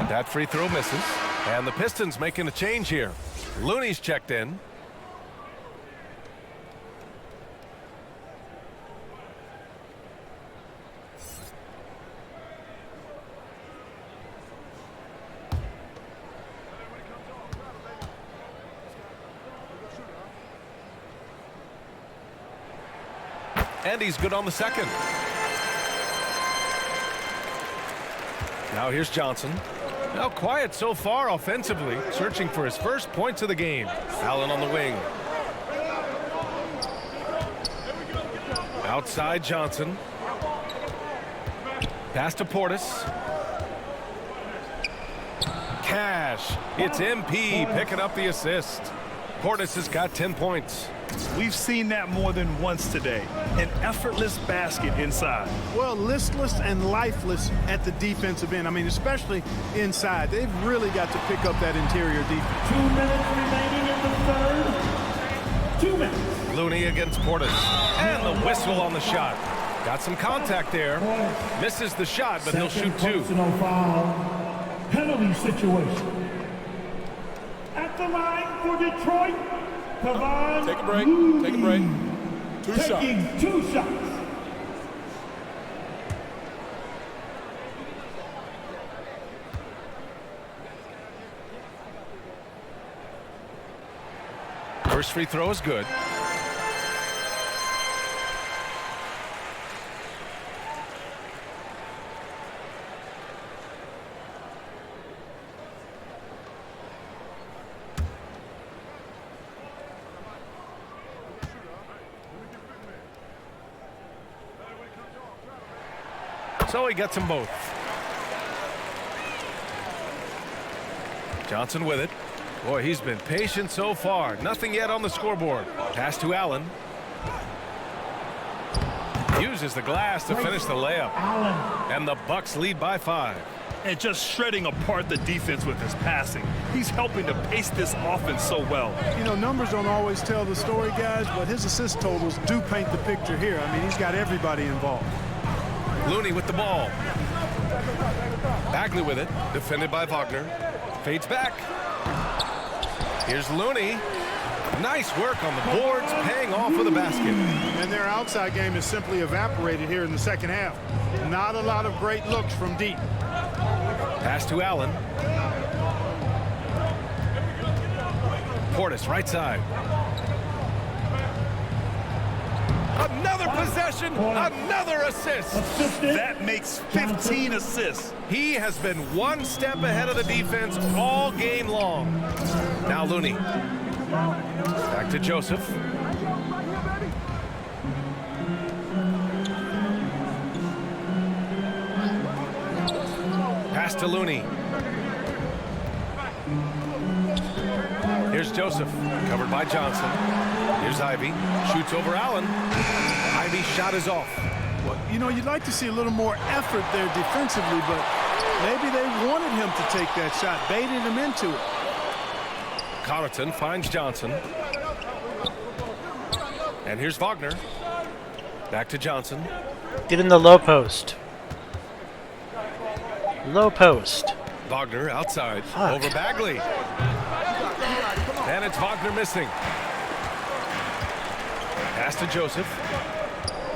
That free throw misses. And the Pistons making a change here. Looney's checked in. And he's good on the second. Now here's Johnson. Now quiet so far offensively, searching for his first points of the game. Allen on the wing. Outside Johnson. Pass to Portis. Cash. It's MP picking up the assist. Portis has got 10 points. We've seen that more than once today. An effortless basket inside. Well, listless and lifeless at the defensive end. I mean, especially inside. They've really got to pick up that interior defense. 2 minutes remaining in the third. 2 minutes. Looney against Portis. And the whistle on the shot. Got some contact there. Misses the shot, but he'll shoot 2. Personal foul. Penalty situation. At the line for Detroit, Kevon Take a break. Looney. Take a break. 2 shots. Taking 2 shots. First free throw is good. So he gets them both. Johnson with it. Boy, he's been patient so far. Nothing yet on the scoreboard. Pass to Allen. Uses the glass to finish the layup. And the Bucks lead by 5. And just shredding apart the defense with his passing. He's helping to pace this offense so well. You know, numbers don't always tell the story, guys, but his assist totals do paint the picture here. I mean, he's got everybody involved. Looney with the ball. Bagley with it. Defended by Wagner. Fades back. Here's Looney. Nice work on the boards, paying off with a basket. And their outside game is simply evaporated here in the second half. Not a lot of great looks from deep. Pass to Allen. Portis, right side. Another possession, another assist. That makes 15 assists. He has been one step ahead of the defense all game long. Now Looney. Back to Joseph. Pass to Looney. Here's Joseph, covered by Johnson. Here's Ivy, shoots over Allen. Ivy's shot is off. Well, you know, you'd like to see a little more effort there defensively, but maybe they wanted him to take that shot, baited him into it. Connaughton finds Johnson. And here's Wagner. Back to Johnson. Get in the low post. Low post. Wagner outside. Fuck. Over Bagley. And it's Wagner missing. Pass to Joseph.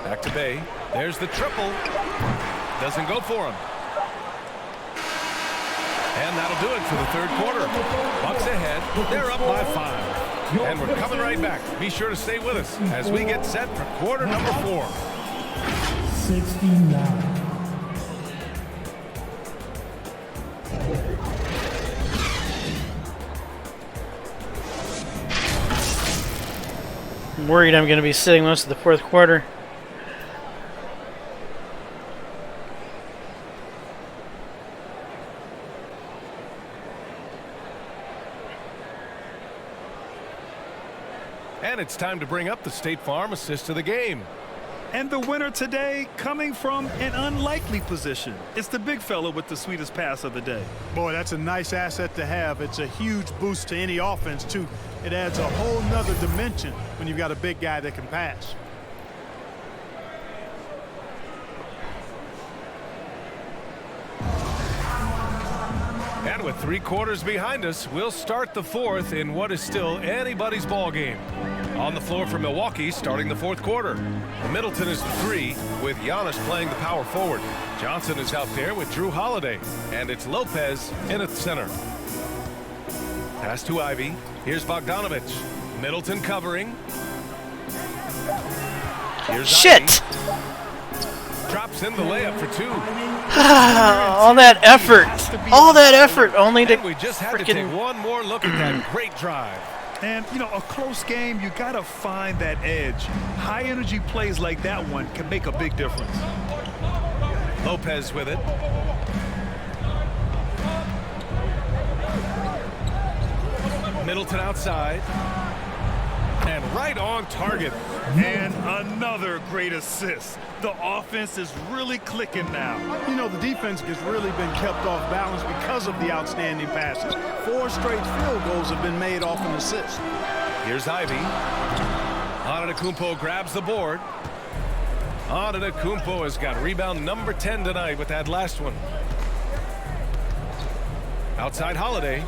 Back to Bay. There's the triple. Doesn't go for him. And that'll do it for the third quarter. Bucks ahead. They're up by 5. And we're coming right back. Be sure to stay with us as we get set for quarter number 4. 69. I'm worried I'm going to be sitting most of the fourth quarter. And it's time to bring up the State Farm assist of the game. And the winner today coming from an unlikely position. It's the big fella with the sweetest pass of the day. Boy, that's a nice asset to have. It's a huge boost to any offense, too. It adds a whole nother dimension when you've got a big guy that can pass. And with 3 quarters behind us, we'll start the fourth in what is still anybody's ball game. On the floor for Milwaukee, starting the fourth quarter. Middleton is the 3, with Giannis playing the power forward. Johnson is out there with Drew Holiday, and it's Lopez in at center. Pass to Ivy. Here's Bogdanovich. Middleton covering. Here's Shit! Ivy. Drops in the layup for 2. All that effort. All that effort only to And we just had to take one more look at that great drive. And, you know, a close game, you got to find that edge. High energy plays like that one can make a big difference. Lopez with it. Middleton outside. And right on target. And another great assist. The offense is really clicking now. You know, the defense has really been kept off balance because of the outstanding passes. 4 straight field goals have been made off an assist. Here's Ivy. Antetokounmpo grabs the board. Antetokounmpo has got rebound number 10 tonight with that last one. Outside Holiday.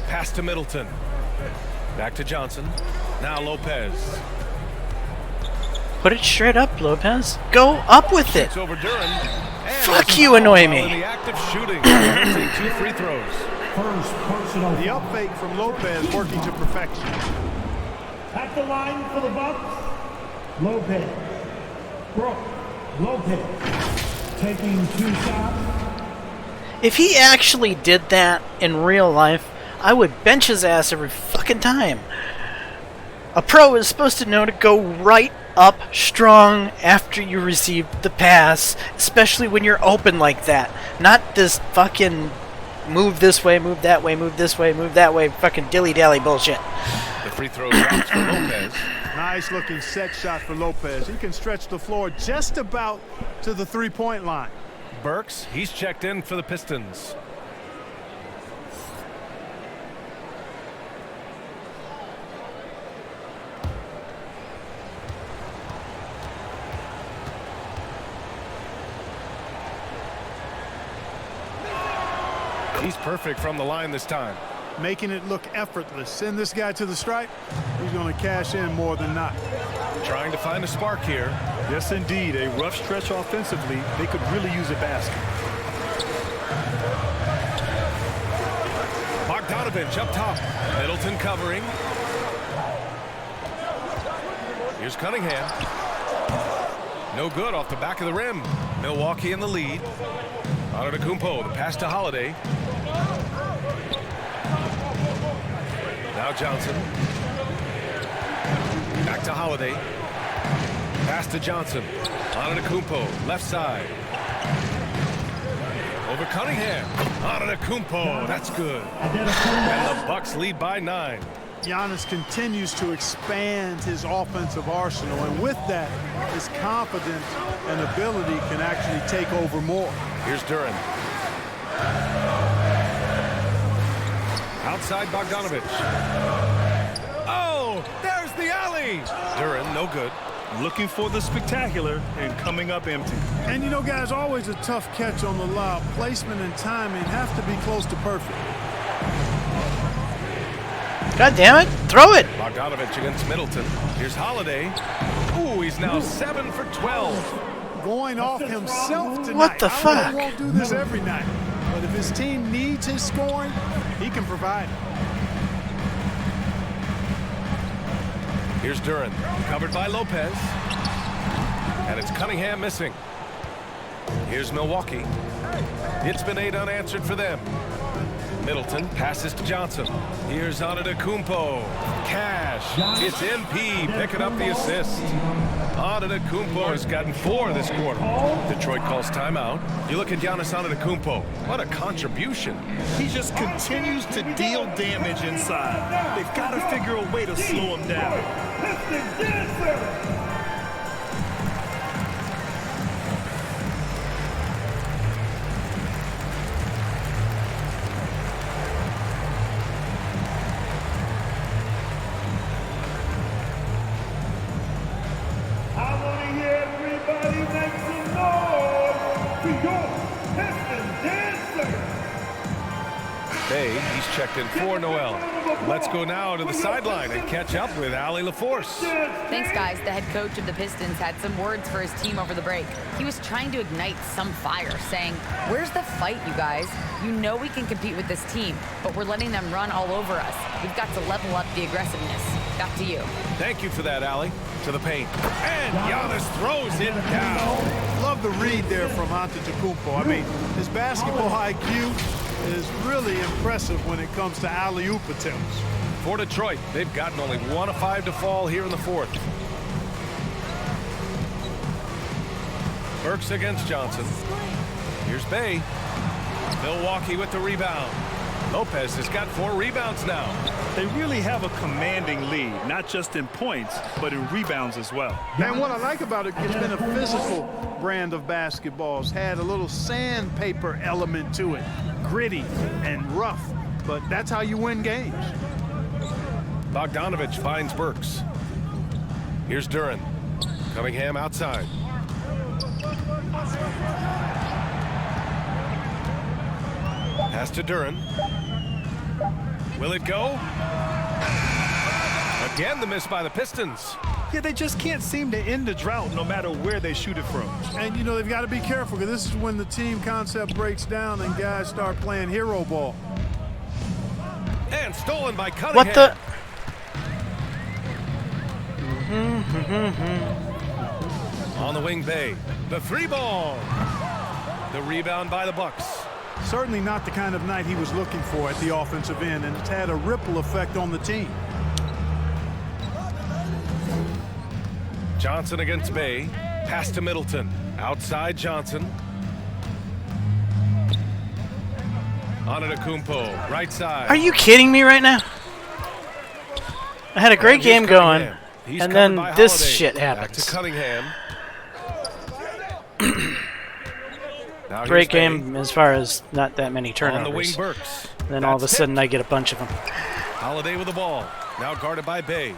Pass to Middleton. Back to Johnson. Now Lopez. Put it straight up, Lopez. Go up with it. It's over Duran. Fuck you, annoy me. In the act of shooting. Take 2 free throws. First personal. The up fake from Lopez working to perfection. At the line for the Bucks, Lopez. Brooke Lopez taking 2 shots. If he actually did that in real life, I would bench his ass every fucking time. A pro is supposed to know to go right up strong after you receive the pass, especially when you're open like that. Not this fucking move this way, move that way, move this way, move that way, fucking dilly-dally bullshit. The free throw drops for Lopez. Nice looking set shot for Lopez. He can stretch the floor just about to the 3-point line. Burks, he's checked in for the Pistons. He's perfect from the line this time. Making it look effortless. Send this guy to the stripe. He's going to cash in more than not. Trying to find a spark here. Yes, indeed. A rough stretch offensively. They could really use a basket. Bogdanovich up top. Middleton covering. Here's Cunningham. No good off the back of the rim. Milwaukee in the lead. Antetokounmpo, the pass to Holiday. Now Johnson. Back to Holiday. Pass to Johnson. Antetokounmpo, left side. Over Cunningham. Antetokounmpo, that's good. And the Bucks lead by 9. Giannis continues to expand his offensive arsenal, and with that, his confidence and ability can actually take over more. Here's Duran. Outside Bogdanovich. Oh, there's the alley. Duran, no good. Looking for the spectacular and coming up empty. And you know, guys, always a tough catch on the lob. Placement and timing have to be close to perfect. God damn it, throw it! Bogdanovich against Middleton. Here's Holiday. Ooh, he's now 7 for 12. Going off himself tonight. What the fuck? He won't do this every night. But if his team needs his scoring, he can provide it. Here's Duran, covered by Lopez. And it's Cunningham missing. Here's Milwaukee. It's been 8 unanswered for them. Middleton passes to Johnson. Here's Antetokounmpo. Cash. It's MP picking up the assist. Antetokounmpo has gotten 4 this quarter. Detroit calls timeout. You look at Giannis Antetokounmpo. What a contribution. He just continues to deal damage inside. They've got to figure a way to slow him down. Bay, he's checked in for Noel. Let's go now to the sideline and catch up with Allie LaForce. Thanks, guys. The head coach of the Pistons had some words for his team over the break. He was trying to ignite some fire, saying, "Where's the fight, you guys? You know we can compete with this team, but we're letting them run all over us. We've got to level up the aggressiveness." Back to you. Thank you for that, Allie. To the paint. And Giannis throws it down. Love the read there from Antetokounmpo. I mean, his basketball IQ is really impressive when it comes to alley-oop attempts. For Detroit, they've gotten only 1 of 5 to fall here in the 4th. Burks against Johnson. Here's Bay. Milwaukee with the rebound. Lopez has got 4 rebounds now. They really have a commanding lead, not just in points, but in rebounds as well. And what I like about it, it's been a physical brand of basketball. It's had a little sandpaper element to it, gritty and rough, but that's how you win games. Bogdanovich finds Burks. Here's Duran. Cunningham outside. Pass to Duran. Will it go? Again, the miss by the Pistons. Yeah, they just can't seem to end the drought no matter where they shoot it from. And, you know, they've got to be careful because this is when the team concept breaks down and guys start playing hero ball. And stolen by Cunningham. What the? On the wing, Bay. The 3-ball. The rebound by the Bucks. Certainly not the kind of night he was looking for at the offensive end, and it's had a ripple effect on the team. Johnson against Bay. Pass to Middleton. Outside Johnson. Antetokounmpo, right side. Are you kidding me right now? I had a great game going, and then this shit happens. Back to Cunningham. Now Great game as far as not that many turnovers. On the wing, Burks. Then all of a sudden I get a bunch of them. Holiday with the ball. Now guarded by Bay.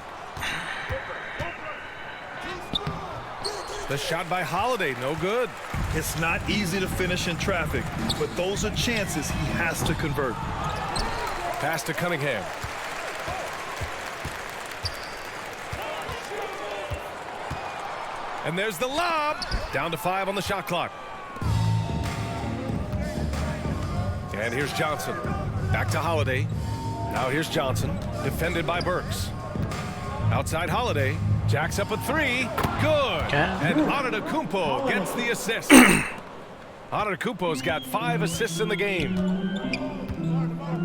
The shot by Holiday, no good. It's not easy to finish in traffic, but those are chances he has to convert. Pass to Cunningham. And there's the lob. Down to 5 on the shot clock. And here's Johnson. Back to Holiday. Now here's Johnson. Defended by Burks. Outside Holiday. Jacks up a 3. Good. Okay. And Antetokounmpo gets the assist. Antetokounmpo's got 5 assists in the game.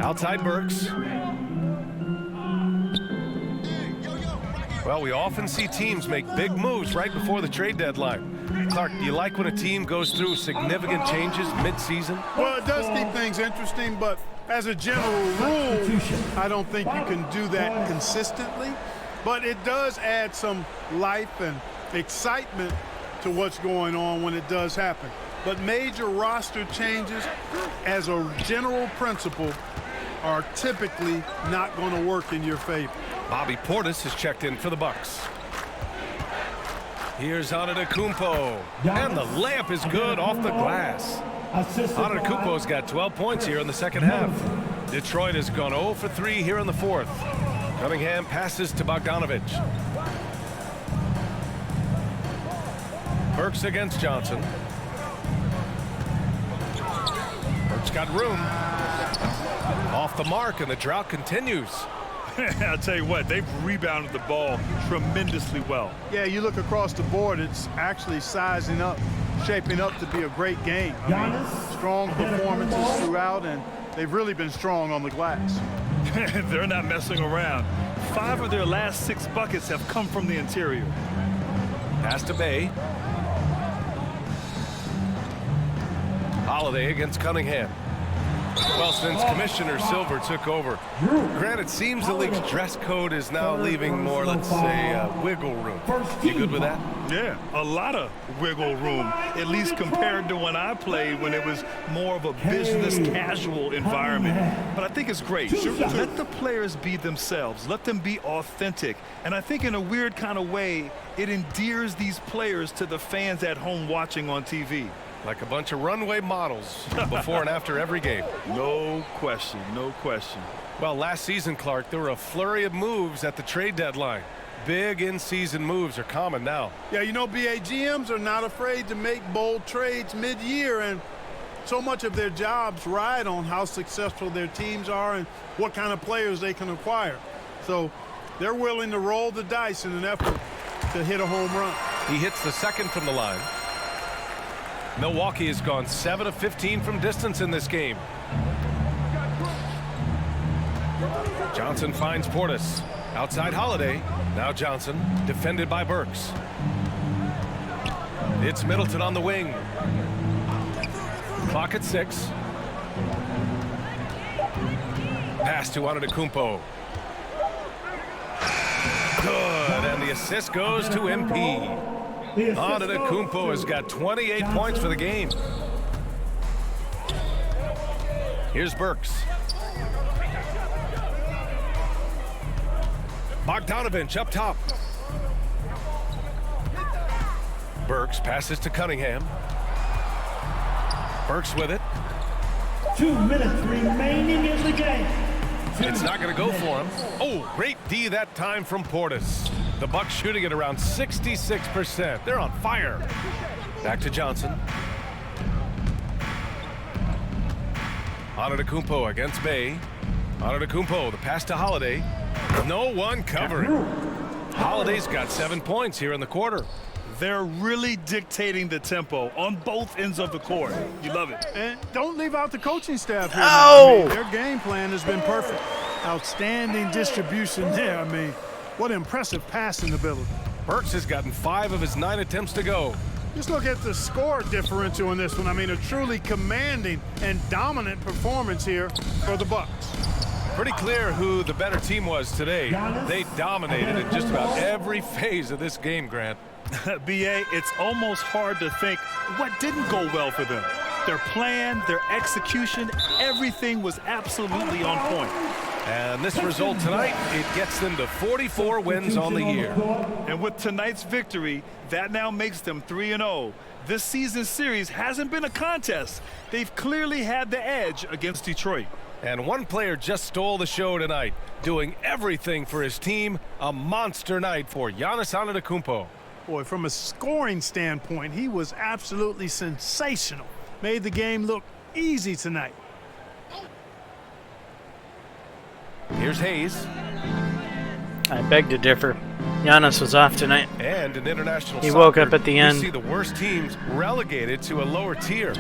Outside Burks. Well, we often see teams make big moves right before the trade deadline. Clark, do you like when a team goes through significant changes mid-season? Well, it does keep things interesting, but as a general rule, I don't think you can do that consistently. But it does add some life and excitement to what's going on when it does happen. But major roster changes, as a general principle, are typically not going to work in your favor. Bobby Portis has checked in for the Bucks. Here's Antetokounmpo, and the layup is good off the glass. Antetokounmpo's got 12 points here in the second half. Detroit has gone 0 for 3 here in the fourth. Cunningham passes to Bogdanovich. Burks against Johnson. Burks got room. Off the mark, and the drought continues. I'll tell you what, they've rebounded the ball tremendously well. Yeah, you look across the board, it's actually sizing up, shaping up to be a great game. I mean, strong performances throughout, and they've really been strong on the glass. They're not messing around. 5 of their last 6 buckets have come from the interior. Pass to Bay. Holiday against Cunningham. Well, since Commissioner Silver took over, granted, it seems the league's dress code is now leaving more, let's say, wiggle room. You good with that? Yeah, a lot of wiggle room, at least compared to when I played, when it was more of a business casual environment. But I think it's great. Let the players be themselves. Let them be authentic. And I think in a weird kind of way, it endears these players to the fans at home watching on TV. Like a bunch of runway models before and after every game. No question, no question. Well, last season, Clark, there were a flurry of moves at the trade deadline. Big in-season moves are common now. Yeah, you know, BA, GMs are not afraid to make bold trades mid-year, and so much of their jobs ride on how successful their teams are and what kind of players they can acquire. So they're willing to roll the dice in an effort to hit a home run. He hits the second from the line. Milwaukee has gone 7 of 15 from distance in this game. Johnson finds Portis. Outside Holiday. Now Johnson, defended by Burks. It's Middleton on the wing. Clock at 6. Pass to Antetokounmpo. Good, and the assist goes to MP. Antetokounmpo has got 28 points for the game. Here's Burks. Bogdanovich up top. Burks passes to Cunningham. Burks with it. 2 minutes remaining in the game. It's not going to go for him. Oh, great D that time from Portis. The Bucks shooting at around 66%. They're on fire. Back to Johnson. Antetokounmpo against Bay. Antetokounmpo, the pass to Holiday. No one covering. Holiday's got 7 points here in the quarter. They're really dictating the tempo on both ends of the court. You love it. And don't leave out the coaching staff here. Oh! I mean, their game plan has been perfect. Outstanding distribution there. I mean, what impressive passing ability. Burks has gotten 5 of his 9 attempts to go. Just look at the score differential in this one. I mean, a truly commanding and dominant performance here for the Bucks. Pretty clear who the better team was today. They dominated in just about every phase of this game, Grant. BA, it's almost hard to think what didn't go well for them. Their plan, their execution, everything was absolutely on point. And this result tonight, it gets them to 44 wins on the year. And with tonight's victory, that now makes them 3-0. This season's series hasn't been a contest. They've clearly had the edge against Detroit. And one player just stole the show tonight, doing everything for his team. A monster night for Giannis Antetokounmpo. Boy, from a scoring standpoint, he was absolutely sensational. Made the game look easy tonight. Here's Hayes. I beg to differ. Giannis was off tonight. And in international He soccer, woke up at the end. we see the worst teams relegated to a lower tier.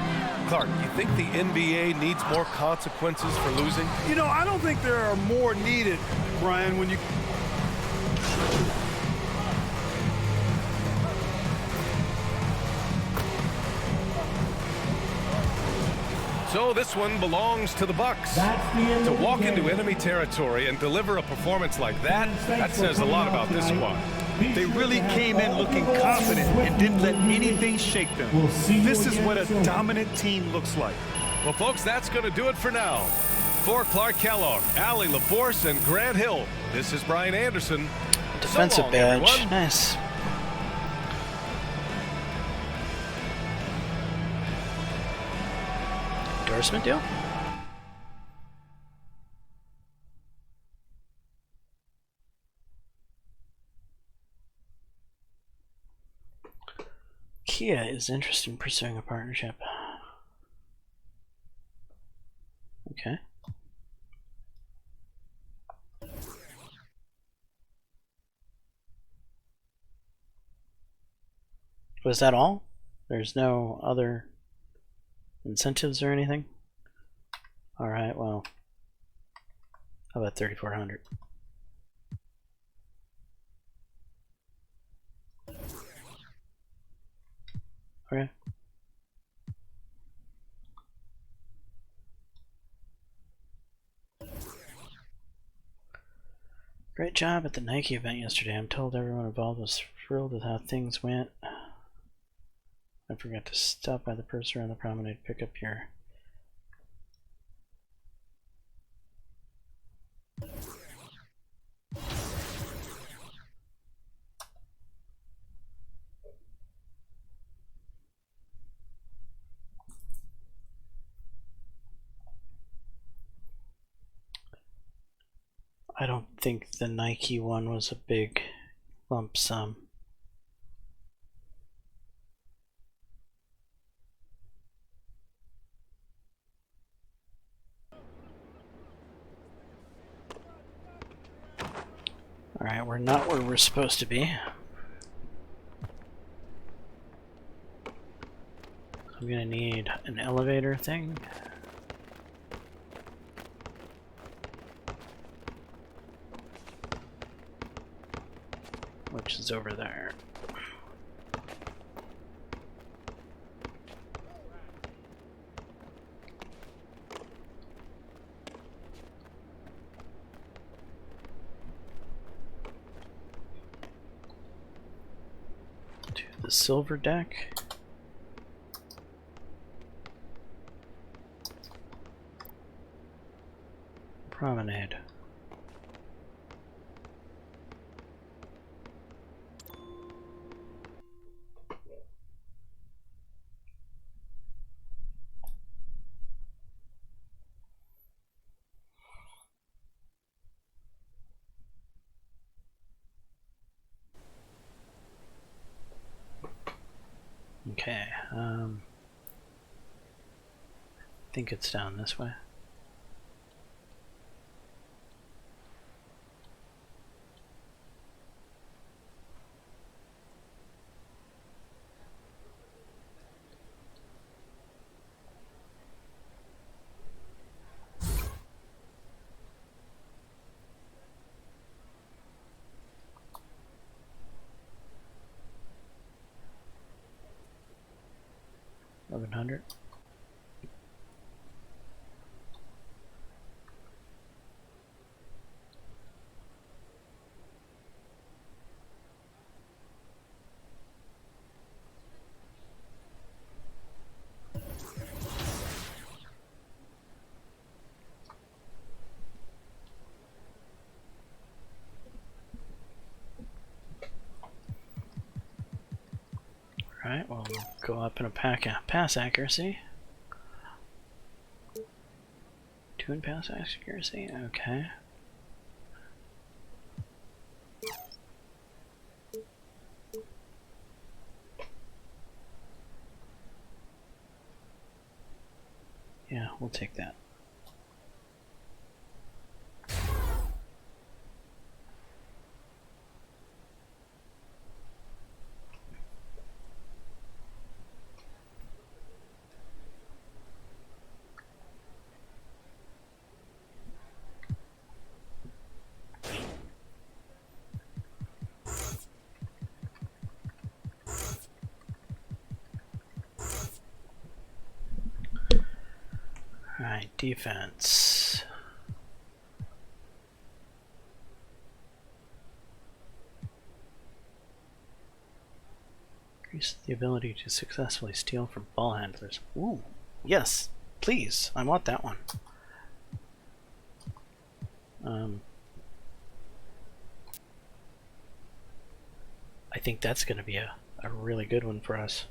Clark, you think the NBA needs more consequences for losing? You know, I don't think there are more needed, Brian, when you... So this one belongs to the Bucks. To walk into enemy territory and deliver a performance like that says a lot about this squad. They really came in looking confident and didn't let anything shake them. This is what a dominant team looks like. Well, folks, that's going to do it for now. For Clark Kellogg, Allie LaForce, and Grant Hill, this is Brian Anderson. Defensive So long, badge. everyone. Nice. Endorsement deal? Kia is interested in pursuing a partnership. Okay. Was that all? There's no other incentives or anything? Alright, well. How about 3,400? Okay. Great job at the Nike event yesterday. I'm told everyone involved was thrilled with how things went. I forgot to stop by the purser on the promenade to pick up your... I don't think the Nike one was a big lump sum. Alright, we're not where we're supposed to be. I'm gonna need an elevator thing. Which is over there. the silver deck. Promenade. Okay, I think it's down this way. $1,100. Alright, well, we'll go up in a pass accuracy. 2 in pass accuracy, okay. Yeah, we'll take that. Alright, defense. Increase the ability to successfully steal from ball handlers. Ooh, yes, please. I want that one. I think that's going to be a really good one for us.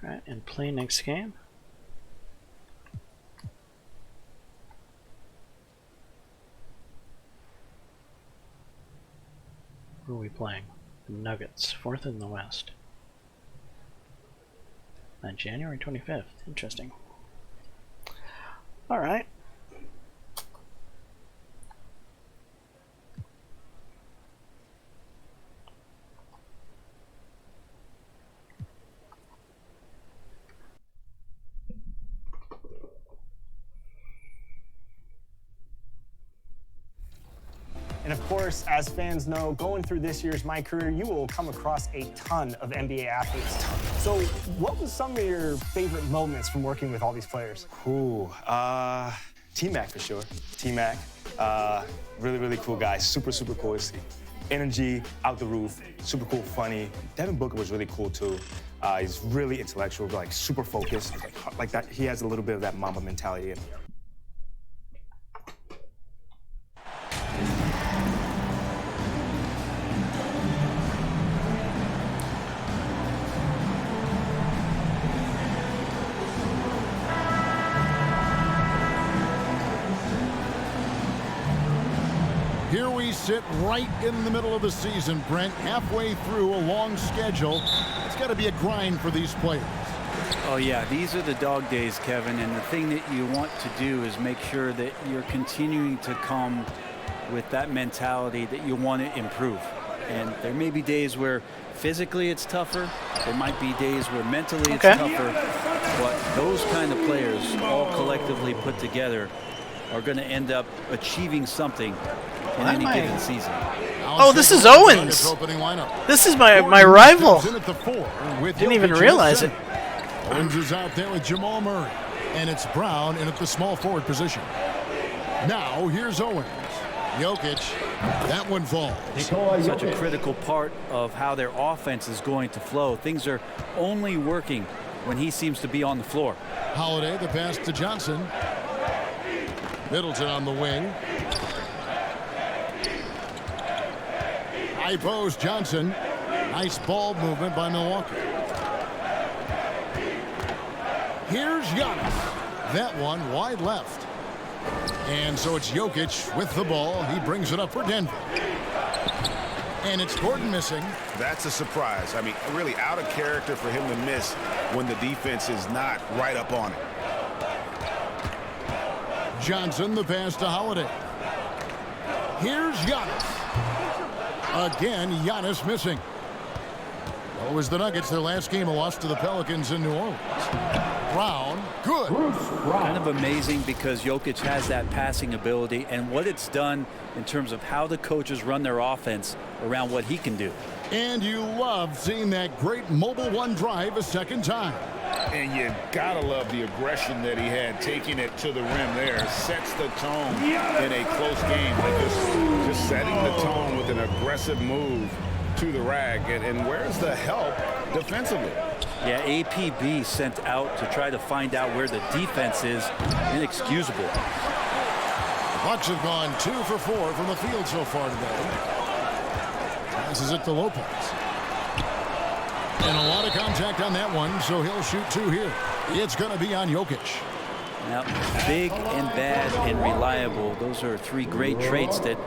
Alright, and play next game. Who are we playing? The Nuggets, 4th in the West. On January 25th. Interesting. Alright. And of course, as fans know, going through this year's MyCareer, you will come across a ton of NBA athletes. So what was some of your favorite moments from working with all these players? Ooh, T-Mac for sure. T-Mac, really, really cool guy. Super, super cool. His energy out the roof, super cool, funny. Devin Booker was really cool too. He's really intellectual, like super focused. Like that, he has a little bit of that Mamba mentality in him. Here we sit right in the middle of the season, Brent, halfway through a long schedule. It's got to be a grind for these players. Oh, yeah, these are the dog days, Kevin, and the thing that you want to do is make sure that you're continuing to come with that mentality that you want to improve. And there may be days where physically it's tougher. There might be days where mentally it's tougher. But those kind of players, all collectively put together, are going to end up achieving something in any given season. Oh, this is Owens. This is my rival. Didn't even realize it. Owens is out there with Jamal Murray. And it's Brown in at the small forward position. Now, here's Owens. Jokic, that one falls. Such a critical part of how their offense is going to flow. Things are only working when he seems to be on the floor. Holiday, the pass to Johnson. Middleton on the wing. High post, Johnson. Nice ball movement by Milwaukee. Here's Giannis. That one wide left. And so it's Jokic with the ball. He brings it up for Denver. And it's Gordon missing. That's a surprise. I mean, really out of character for him to miss when the defense is not right up on it. Johnson, the pass to Holiday. Here's Giannis. Again, Giannis missing. Well, it was the Nuggets. Their last game, a loss to the Pelicans in New Orleans. Brown, good. Kind of amazing because Jokic has that passing ability and what it's done in terms of how the coaches run their offense around what he can do. And you love seeing that great mobile one drive a second time. And you gotta love the aggression that he had, taking it to the rim there. Sets the tone in a close game. Just setting the tone with an aggressive move to the rack. And where's the help defensively? Yeah, APB sent out to try to find out where the defense is. Inexcusable. The Bucks have gone 2 for 4 from the field so far today. Passes it to Lopez. And a lot of contact on that one, so he'll shoot 2 here. It's going to be on Jokic. Now, big and bad and reliable. Those are 3 great traits that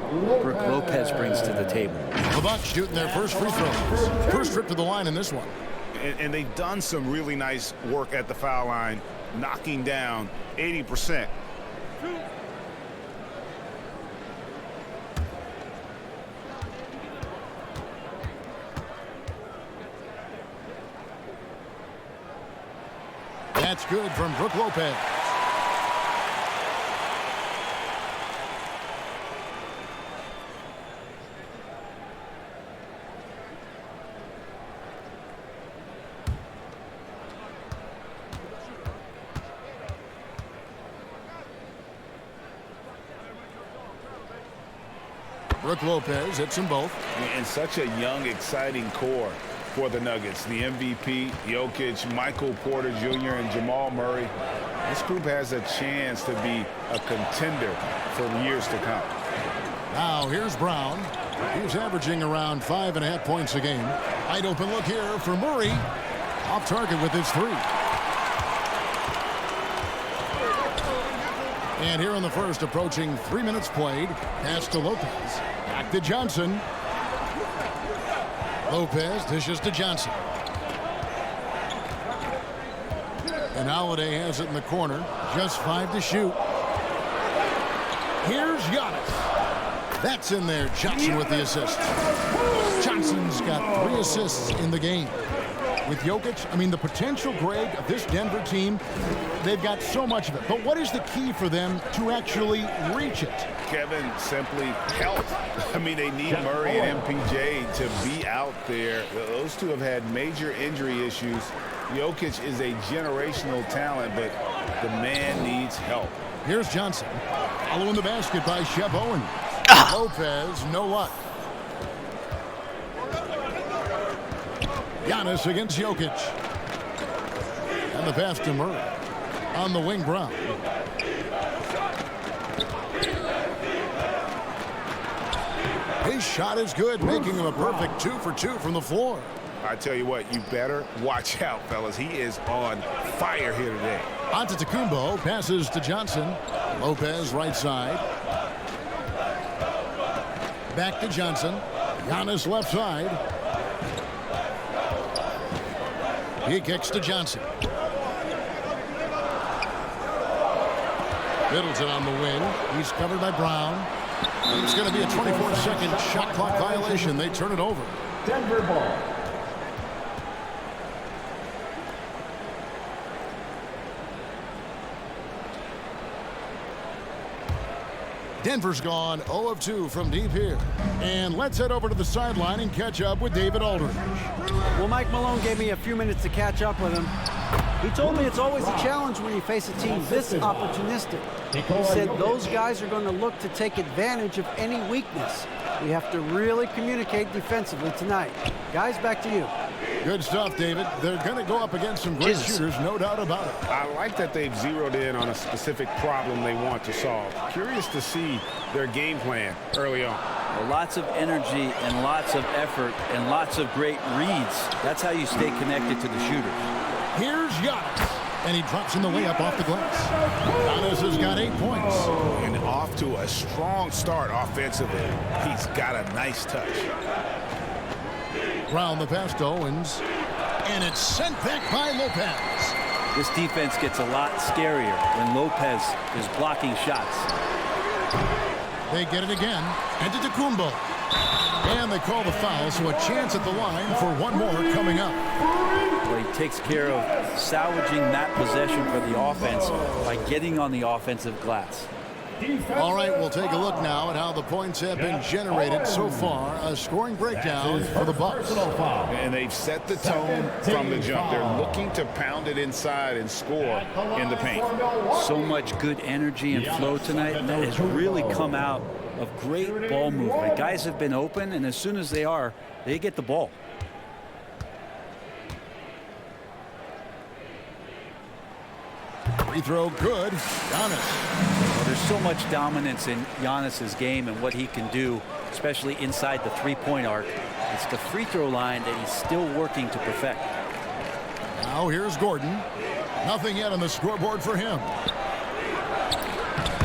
Brook Lopez brings to the table. The Bucks shooting their first free throws. First trip to the line in this one. And they've done some really nice work at the foul line, knocking down 80%. That's good from Brook Lopez. Brook Lopez hits them both. And such a young, exciting core for the Nuggets. The MVP, Jokic, Michael Porter Jr., and Jamal Murray. This group has a chance to be a contender for years to come. Now here's Brown. He's averaging around 5.5 points a game. Wide open look here for Murray. Off target with his 3. And here in the first, approaching 3 minutes played. Pass to Lopez. Back to Johnson. Lopez dishes to Johnson. And Holiday has it in the corner. Just 5 to shoot. Here's Giannis. That's in there. Johnson with the assist. Johnson's got 3 assists in the game. With Jokic, I mean, the potential, Greg, of this Denver team, they've got so much of it. But what is the key for them to actually reach it? Kevin, simply health. I mean, they need Murray and MPJ to be out there. Those two have had major injury issues. Jokic is a generational talent, but the man needs help. Here's Johnson. Following the basket by Shep Owen. Lopez, no luck. Giannis against Jokic. And the pass to Murray. On the wing, Brown. His shot is good, making him a perfect 2 for 2 from the floor. I tell you what, you better watch out, fellas. He is on fire here today. Antetokounmpo passes to Johnson. Lopez right side. Back to Johnson. Giannis left side. He kicks to Johnson. Middleton on the wing. He's covered by Brown. And it's going to be a 24-second shot clock violation. They turn it over. Denver ball. Denver's gone 0 of 2 from deep here. And let's head over to the sideline and catch up with David Aldridge. Well, Mike Malone gave me a few minutes to catch up with him. He told me it's always a challenge when you face a team this opportunistic. He said those guys are going to look to take advantage of any weakness. We have to really communicate defensively tonight. Guys, back to you. Good stuff, David. They're going to go up against some great shooters, no doubt about it. I like that they've zeroed in on a specific problem they want to solve. Curious to see their game plan early on. Well, lots of energy and lots of effort and lots of great reads. That's how you stay connected to the shooters. Here's Giannis. And he drops in the layup off the glass. Giannis has got 8 points. And off to a strong start offensively. He's got a nice touch. Round the pass to Owens. And it's sent back by Lopez. This defense gets a lot scarier when Lopez is blocking shots. They get it again. And to Kumbo. And they call the foul, so a chance at the line for one more coming up. Well, he takes care of salvaging that possession for the offense by getting on the offensive glass. All right, we'll take a look now at how the points have been generated so far. A scoring breakdown for the Bucks. And they've set the tone from the jump. They're looking to pound it inside and score in the paint. So much good energy and flow tonight, and that has really come out of great ball movement. Guys have been open, and as soon as they are, they get the ball. Free throw good. Giannis. Well, there's so much dominance in Giannis's game and what he can do, especially inside the three-point arc. It's the free throw line that he's still working to perfect. Now here's Gordon. Nothing yet on the scoreboard for him.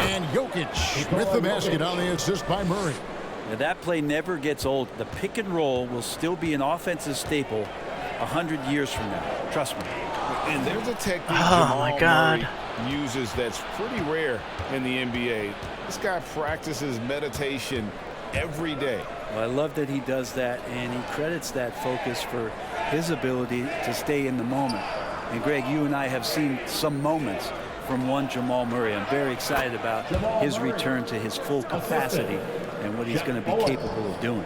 And Jokic with the basket on the assist by Murray. Now, that play never gets old. The pick and roll will still be an offensive staple 100 years from now. Trust me. And there's a technique my God. Murray uses that's pretty rare in the NBA. This guy practices meditation every day. Well, I love that he does that, and he credits that focus for his ability to stay in the moment. And Greg, you and I have seen some moments from one Jamal Murray. I'm very excited about his return to his full capacity and what he's going to be capable of doing.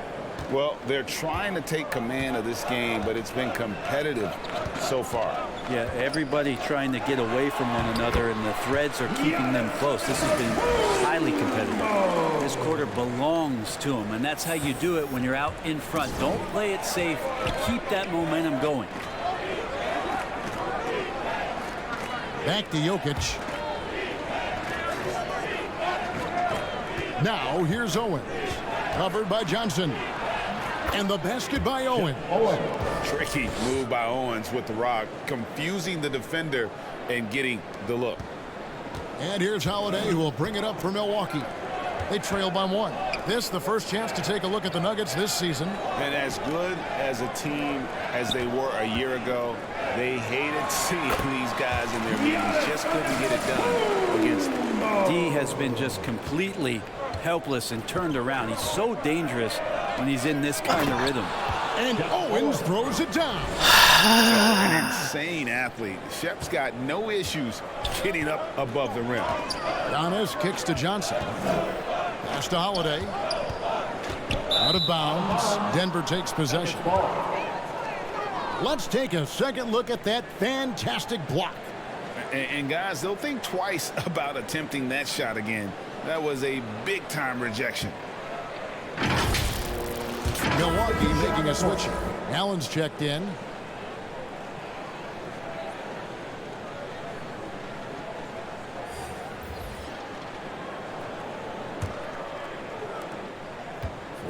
Well, they're trying to take command of this game, but it's been competitive so far. Yeah, everybody trying to get away from one another, and the threads are keeping them close. This has been highly competitive. This quarter belongs to them, and that's how you do it when you're out in front. Don't play it safe. Keep that momentum going. Back to Jokic. Now here's Owens. Covered by Johnson. And the basket by Owens. Tricky move by Owens with the rock, confusing the defender and getting the look. And here's Holiday, who will bring it up for Milwaukee. They trail by 1. This the first chance to take a look at the Nuggets this season. And as good as a team as they were a year ago, they hated seeing these guys in their meetings. Just couldn't get it done against them. D has been just completely helpless and turned around. He's so dangerous when he's in this kind of rhythm. And Owens throws it down. An insane athlete. Shep's got no issues getting up above the rim. Giannis kicks to Johnson. Pass to Holiday. Out of bounds. Denver takes possession. Let's take a second look at that fantastic block. And guys, they'll think twice about attempting that shot again. That was a big-time rejection. Milwaukee making a switch. Allen's checked in.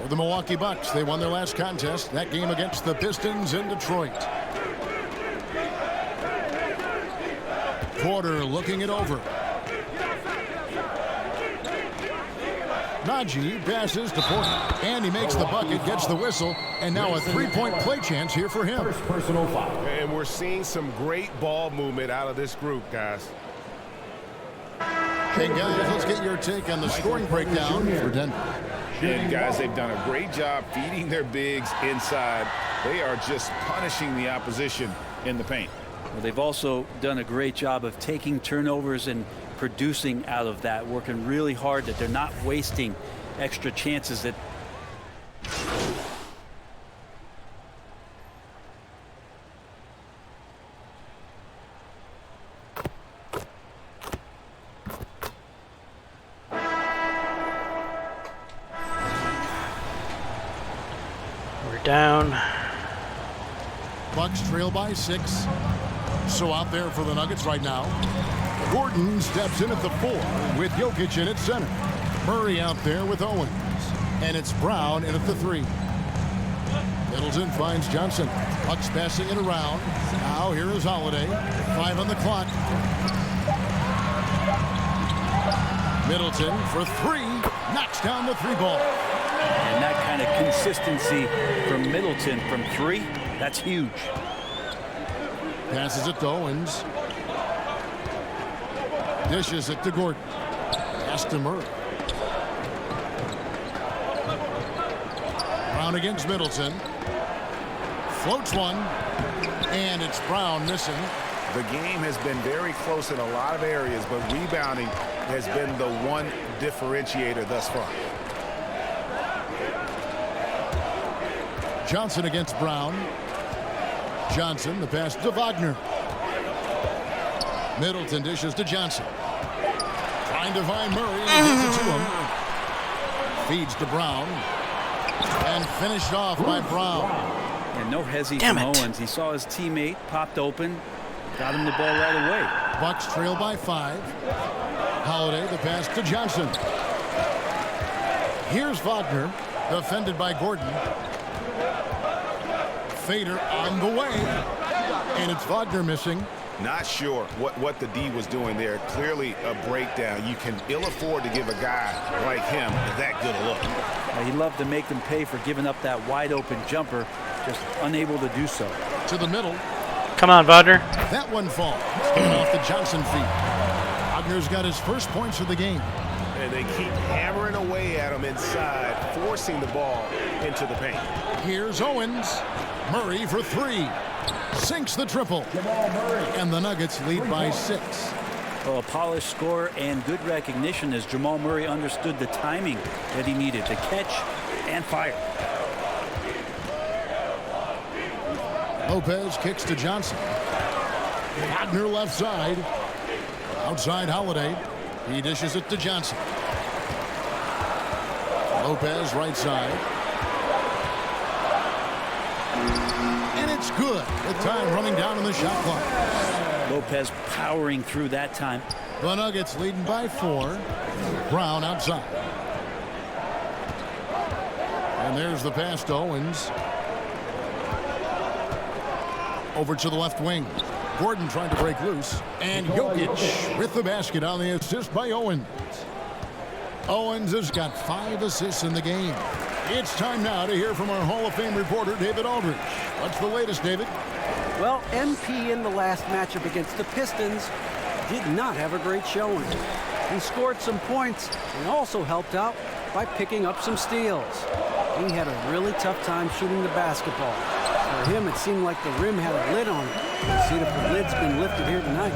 For the Milwaukee Bucks, they won their last contest, that game against the Pistons in Detroit. Porter looking it over. Najee passes to Porter, and he makes the bucket, gets the whistle, and now a three-point play chance here for him. Personal foul. And we're seeing some great ball movement out of this group, guys. Hey, guys, let's get your take on the scoring breakdown for Denver. And guys, they've done a great job feeding their bigs inside. They are just punishing the opposition in the paint. Well, they've also done a great job of taking turnovers and producing out of that, working really hard, that they're not wasting extra chances that we're down. Bucks trail by 6. So out there for the Nuggets right now, Gordon steps in at the 4 with Jokic in at center. Murray out there with Owens. And it's Brown in at the 3. Middleton finds Johnson. Bucks passing it around. Now here is Holiday. 5 on the clock. Middleton for 3. Knocks down the 3 ball. And that kind of consistency from Middleton from 3, that's huge. Passes it to Owens. Dishes it to Gordon. Pass to Murray. Brown against Middleton. Floats one. And it's Brown missing. The game has been very close in a lot of areas, but rebounding has been the one differentiator thus far. Johnson against Brown. Johnson, the pass to Wagner. Middleton dishes to Johnson. Trying to find Murray. Gives it to him. Feeds to Brown. And finished off by Brown. And no hezzy from Owens. He saw his teammate, popped open, got him the ball right away. Bucks trail by 5. Holiday, the pass to Johnson. Here's Wagner, defended by Gordon. Fader on the way. And it's Wagner missing. Not sure what the D was doing there. Clearly a breakdown. You can ill afford to give a guy like him that good a look. He loved to make them pay for giving up that wide open jumper, just unable to do so. To the middle. Come on, Wagner. That one falls. Coming off the Johnson feet. Wagner's got his first points of the game. And they keep hammering away at him inside, forcing the ball into the paint. Here's Owens. Murray for 3. Sinks the triple. And the Nuggets lead by 6. Well, a polished score and good recognition as Jamal Murray understood the timing that he needed to catch and fire. Lopez kicks to Johnson. Wagner left side. Outside Holiday. He dishes it to Johnson. Lopez right side. And it's good. The time running down on the shot clock. Lopez powering through that time. The Nuggets leading by 4. Brown outside. And there's the pass to Owens. Over to the left wing. Gordon trying to break loose. And Jokic with the basket on the assist by Owens. Owens has got 5 assists in the game. It's time now to hear from our Hall of Fame reporter, David Aldridge. What's the latest, David? Well, MP in the last matchup against the Pistons did not have a great showing. He scored some points and also helped out by picking up some steals. He had a really tough time shooting the basketball. For him, it seemed like the rim had a lid on it. Let's see if the lid's been lifted here tonight.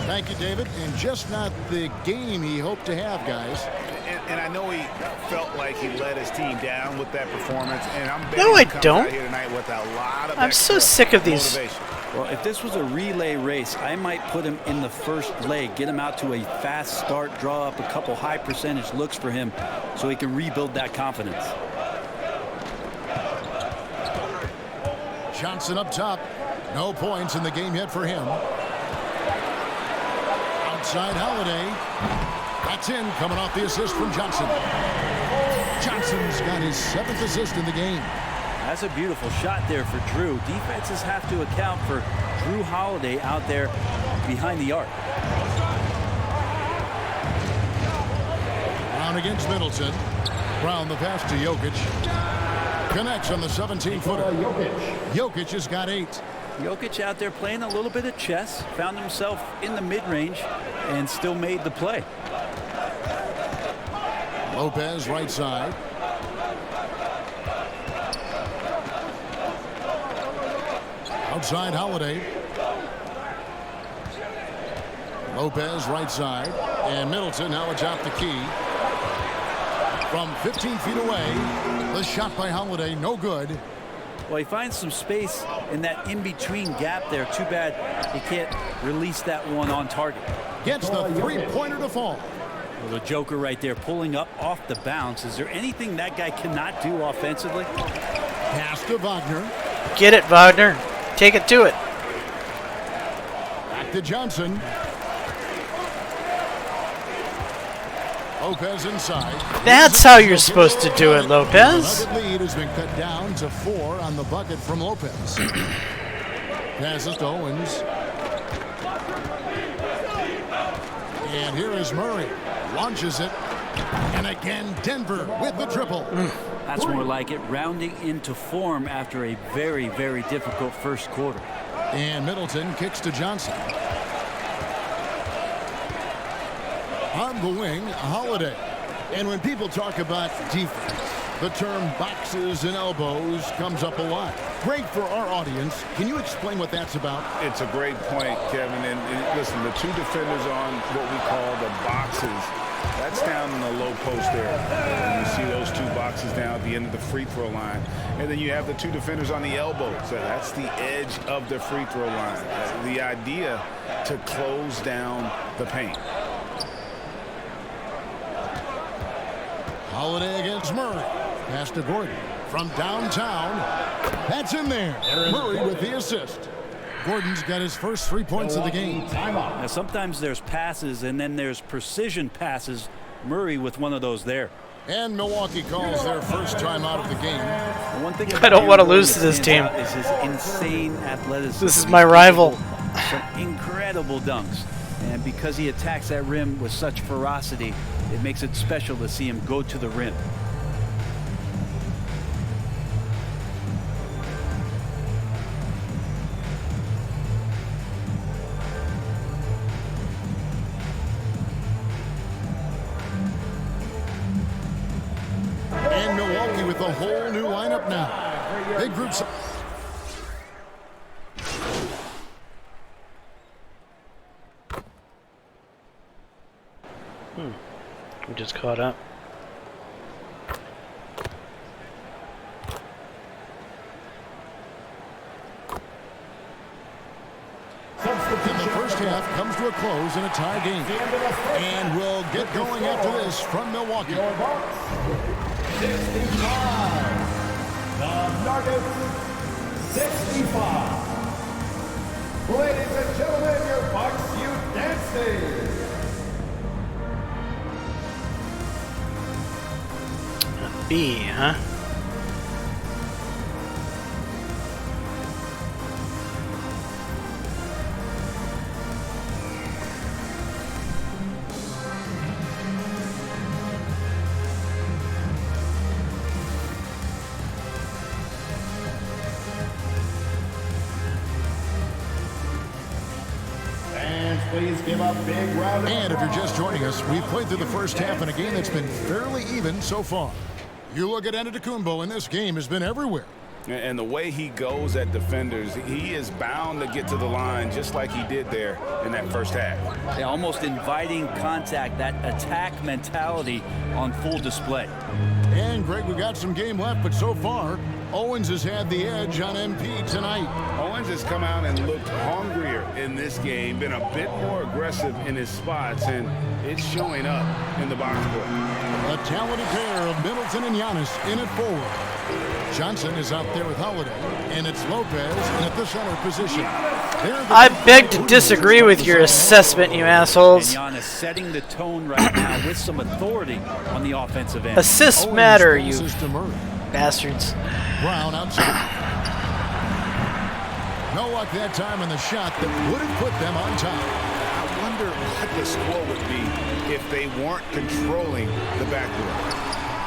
Thank you, David. And just not the game he hoped to have, guys. And I know he felt like he let his team down with that performance. And I'm betting No, I he comes don't. out here tonight with a lot of I'm so sick of these. motivation. Well, if this was a relay race, I might put him in the first leg, get him out to a fast start, draw up a couple high percentage looks for him so he can rebuild that confidence. Johnson up top. No points in the game yet for him. Outside Holiday. That's in, coming off the assist from Johnson. Johnson's got his 7th assist in the game. That's a beautiful shot there for Drew. Defenses have to account for Drew Holiday out there behind the arc. Brown against Middleton. Brown the pass to Jokic. Connects on the 17-footer. Jokic has got 8. Jokic out there playing a little bit of chess, found himself in the mid-range and still made the play. Lopez right side. Outside Holiday. Lopez right side, and Middleton now atop the key. From 15 feet away, the shot by Holiday, no good. Well, he finds some space in that in-between gap there. Too bad he can't release that one on target. Gets the three-pointer to fall. Well, the joker right there pulling up off the bounce. Is there anything that guy cannot do offensively? Pass to Wagner. Get it, Wagner. Take it to it. Back to Johnson. Lopez inside. That's how you're supposed to do it, Lopez. The lead has been cut down to 4 on the bucket from Lopez. Passes to Owens. And here is Murray. Launches it. And again, Denver with the triple. That's more like it. Rounding into form after a very, very difficult first quarter. And Middleton kicks to Johnson. On the wing, Holiday. And when people talk about defense, the term boxes and elbows comes up a lot. Great for our audience. Can you explain what that's about? It's a great point, Kevin. And listen, the 2 defenders on what we call the boxes, that's down in the low post there. And you see those 2 boxes down at the end of the free throw line. And then you have the 2 defenders on the elbows. So that's the edge of the free throw line. The idea to close down the paint. Holiday against Murray. Pass to Gordon. From downtown. That's in there. Murray with the assist. Gordon's got his first 3 points of the game. Now, sometimes there's passes and then there's precision passes. Murray with one of those there. And Milwaukee calls their first time out of the game. One thing I don't want to lose to this team. Is his insane athleticism. This is my rival. Some incredible dunks. And because he attacks that rim with such ferocity, it makes it special to see him go to the rim. And Milwaukee with a whole new lineup now. Big groups. We just caught up. The first half comes to a close in a tie game. And we'll get going after this from Milwaukee. 65. The Nuggets, 65. Ladies and gentlemen, your Bucks, you dancing. B, huh? Please give a big round of And if you're just joining us, we've played through the first half in a game that's been fairly even so far. You look at Antetokounmpo, and this game has been everywhere. And the way he goes at defenders, he is bound to get to the line just like he did there in that first half. Yeah, almost inviting contact, that attack mentality on full display. And, Greg, we got some game left, but so far, Owens has had the edge on MP tonight. Owens has come out and looked hungrier in this game, been a bit more aggressive in his spots, and it's showing up in the box score. A talented pair of Middleton and Giannis in at forward. Johnson is out there with Holiday, and it's Lopez in at the center position. I beg to disagree with your assessment, you assholes. And Giannis setting the tone right now with some authority on the offensive end. Assists matter, you bastards. Brown outside. No luck that time on the shot that would have put them on top. I wonder what the score would be if they weren't controlling the backboard.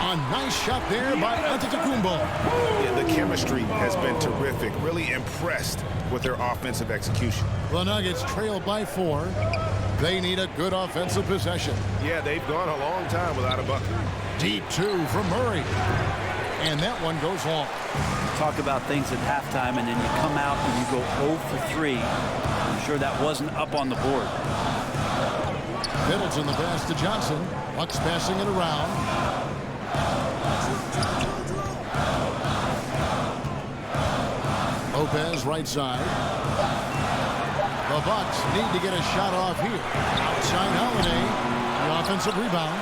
A nice shot there by Antetokounmpo. Yeah, the chemistry has been terrific. Really impressed with their offensive execution. The Nuggets trail by 4. They need a good offensive possession. Yeah, they've gone a long time without a bucket. Deep 2 from Murray. And that one goes long. Talk about things at halftime, and then you come out and you go 0 for 3. I'm sure that wasn't up on the board. Middleton the pass to Johnson. Bucks passing it around. Lopez right side. The Bucks need to get a shot off here. Outside Holiday. The offensive rebound.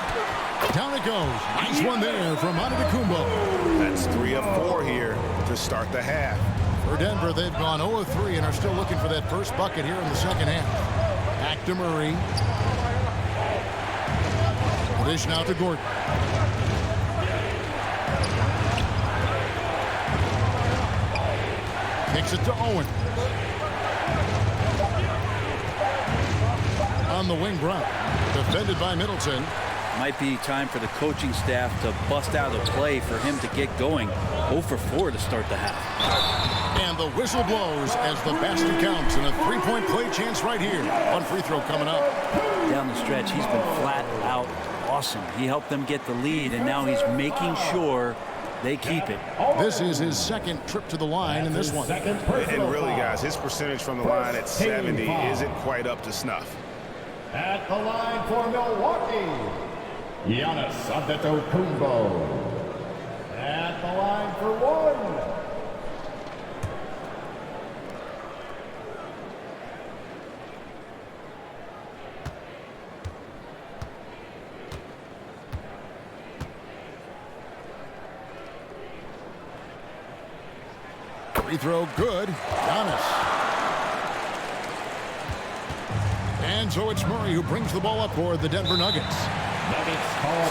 Down it goes. Nice one there from Antetokounmpo. That's 3 of 4 here to start the half. For Denver, they've gone 0 of 3 and are still looking for that first bucket here in the second half. Back to Murray. Dish now to Gordon. Kicks it to Owen. On the wing, Brown. Defended by Middleton. Might be time for the coaching staff to bust out a play for him to get going. 0 for 4 to start the half. And the whistle blows as the basket counts, and a three-point play chance right here. One free throw coming up. Down the stretch, he's been flat out awesome. He helped them get the lead, and now he's making sure they keep it. This is his second trip to the line in this one. And really, guys, his percentage from the line at 70 isn't quite up to snuff. At the line for Milwaukee, Giannis Antetokounmpo. At the line for one. Free throw good. Giannis. And so it's Murray who brings the ball up for the Denver Nuggets.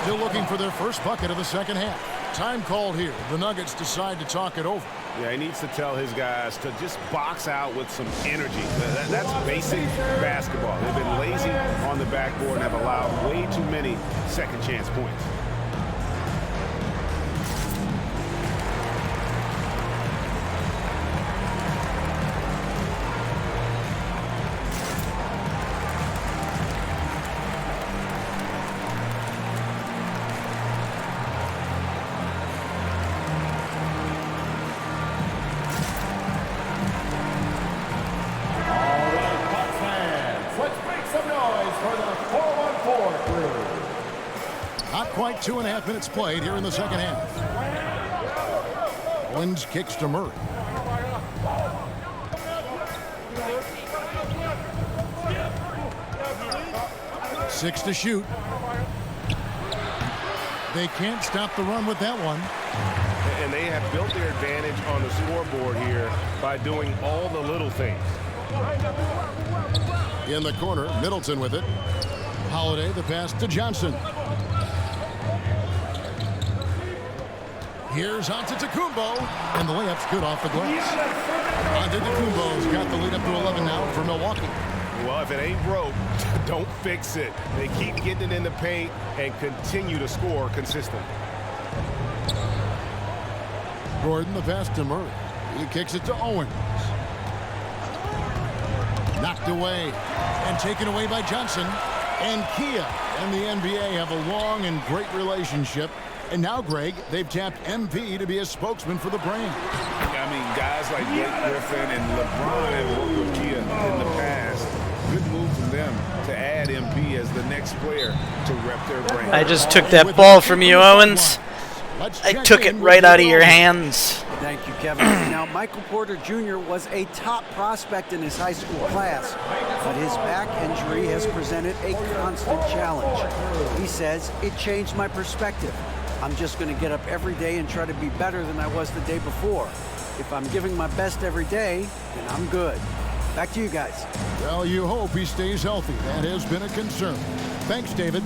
Still looking for their first bucket of the second half. Time called here. The Nuggets decide to talk it over. Yeah, he needs to tell his guys to just box out with some energy. That's basic basketball. They've been lazy on the backboard and have allowed way too many second chance points. Quite 2.5 minutes played here in the second half. Owens kicks to Murray. Six to shoot. They can't stop the run with that one. And they have built their advantage on the scoreboard here by doing all the little things. In the corner, Middleton with it. Holiday the pass to Johnson. Here's Antetokounmpo, and the layup's good off the glass. Antetokounmpo's got the lead up to 11 now for Milwaukee. Well, if it ain't broke, don't fix it. They keep getting it in the paint and continue to score consistently. Gordon the pass to Murray. He kicks it to Owens. Knocked away and taken away by Johnson. And Kia and the NBA have a long and great relationship. And now, Greg, they've tapped MP to be a spokesman for the brand. I mean, guys like Blake Griffin and LeBron have worked with Kia in the past. Good move from them to add MP as the next player to rep their brand. I just took that ball from you, Owens. I took it right out of your hands. Thank you, Kevin. Now, Michael Porter Jr. was a top prospect in his high school class, but his back injury has presented a constant challenge. He says, it changed my perspective. I'm just going to get up every day and try to be better than I was the day before. If I'm giving my best every day, then I'm good. Back to you guys. Well, you hope he stays healthy. That has been a concern. Thanks, David.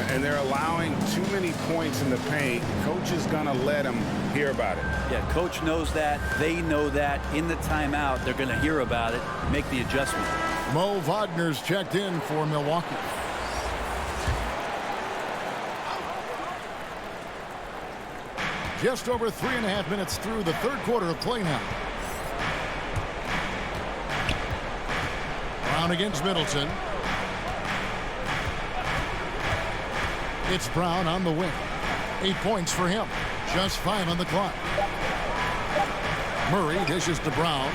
And they're allowing too many points in the paint. Coach is going to let them hear about it. Yeah, coach knows that. They know that. In the timeout, they're going to hear about it, make the adjustment. Mo Wagner's checked in for Milwaukee. Just over 3.5 minutes through the third quarter of play now. Brown against Middleton. It's Brown on the wing. 8 points for him. Just 5 on the clock. Murray dishes to Brown.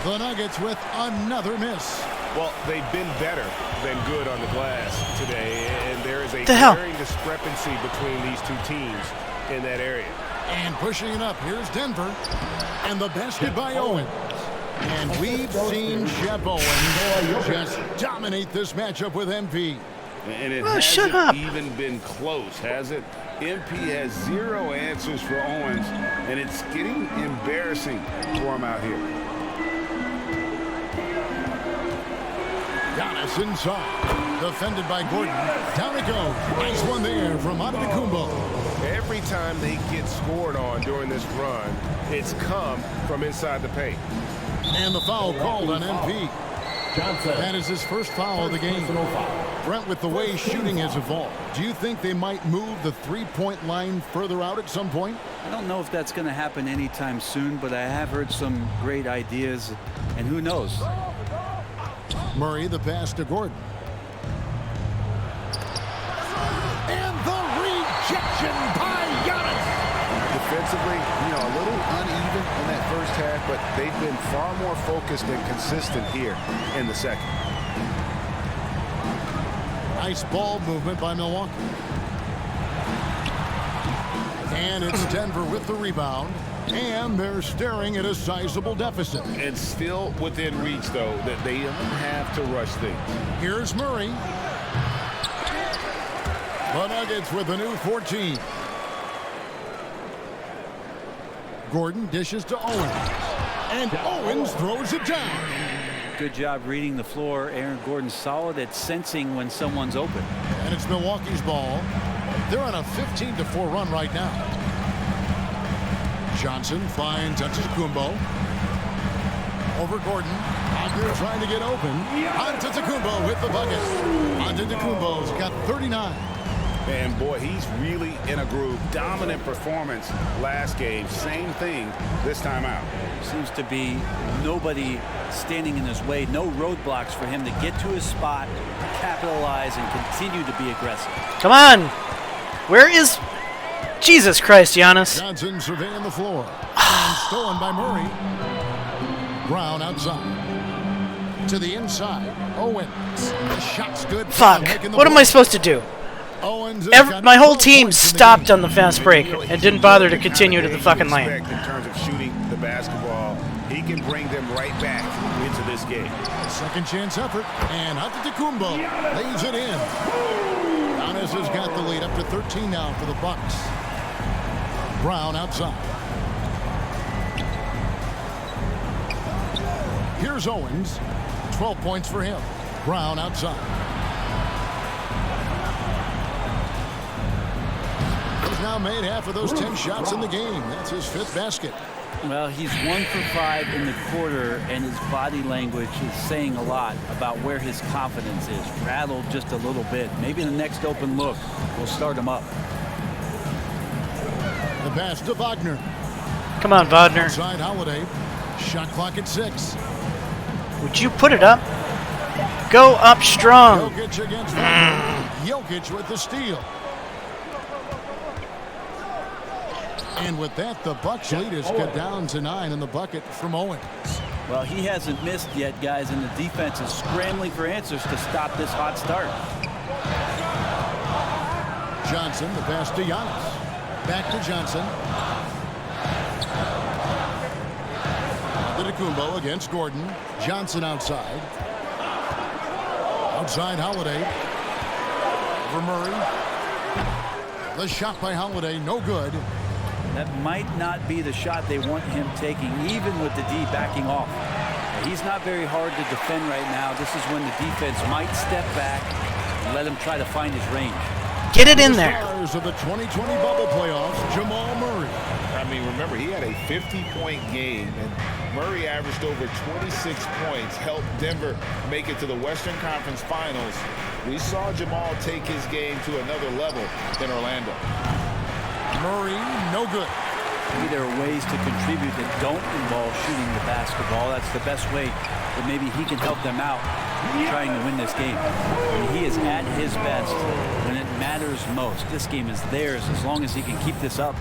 The Nuggets with another miss. Well, they've been better than good on the glass today, and there is a glaring discrepancy between these two teams in that area. And pushing it up, here's Denver, and the basket by Owens. And we've seen Shep Owens just dominate this matchup with MP. And it hasn't even been close, has it? MP has 0 answers for Owens, and it's getting embarrassing for him out here. Giannis inside, defended by Gordon. Down it goes. Nice one there from Antetokounmpo. Every time they get scored on during this run, it's come from inside the paint. And the foul called on MP. That is his first foul of the game. Brent, with the way shooting has evolved, do you think they might move the three-point line further out at some point? I don't know if that's going to happen anytime soon, but I have heard some great ideas, and who knows? Murray, the pass to Gordon. And the rejection by Giannis. Defensively, a little uneven in that first half, but they've been far more focused and consistent here in the second. Nice ball movement by Milwaukee. And it's Denver with the rebound. And they're staring at a sizable deficit. And still within reach, though, that they don't have to rush things. Here's Murray. The Nuggets with a new 14. Gordon dishes to Owens. And Owens throws it down. Good job reading the floor. Aaron Gordon's solid at sensing when someone's open. And it's Milwaukee's ball. They're on a 15-4 run right now. Johnson finds Antetokounmpo. Over Gordon. Agnew trying to get open. Antetokounmpo with the bucket. Antetokounmpo's got 39. And boy, he's really in a groove. Dominant performance last game. Same thing this time out. Seems to be nobody standing in his way. No roadblocks for him to get to his spot, capitalize, and continue to be aggressive. Come on. Where is... Jesus Christ, Giannis. Johnson surveying the floor. And stolen by Murray. Brown outside. To the inside. Owens. The shot's good. Fuck. What am I supposed to do? My whole team stopped on the fast break and didn't bother to continue to the fucking lane. In terms of shooting the basketball, he can bring them right back into this game. Second chance effort. And Antetokounmpo lays it in. Giannis has got the lead up to 13 now for the Bucks. Brown outside. Here's Owens. 12 points for him. Brown outside. He's now made half of those 10 shots in the game. That's his 5th basket. Well, he's 1 for 5 in the quarter, and his body language is saying a lot about where his confidence is. Rattled just a little bit. Maybe the next open look will start him up. The pass to Wagner. Come on, Wagner. Inside Holiday. Shot clock at 6. Would you put it up? Go up strong. Jokic against Wagner. Jokic with the steal. And with that, the Bucks lead is cut down to 9 in the bucket from Owens. Well, he hasn't missed yet, guys, and the defense is scrambling for answers to stop this hot start. Johnson, the pass to Giannis. Back to Johnson. Antetokounmpo against Gordon. Johnson outside. Outside Holiday. For Murray. The shot by Holiday, no good. That might not be the shot they want him taking, even with the D backing off. He's not very hard to defend right now. This is when the defense might step back and let him try to find his range. Get it in there. Stars of the 2020 bubble playoffs, Jamal Murray. I mean, remember, he had a 50-point game, and Murray averaged over 26 points, helped Denver make it to the Western Conference Finals. We saw Jamal take his game to another level in Orlando. Murray, no good. Maybe there are ways to contribute that don't involve shooting the basketball. That's the best way that maybe he can help them out trying to win this game. I mean, he is at his best when it matters most. This game is theirs as long as he can keep this up.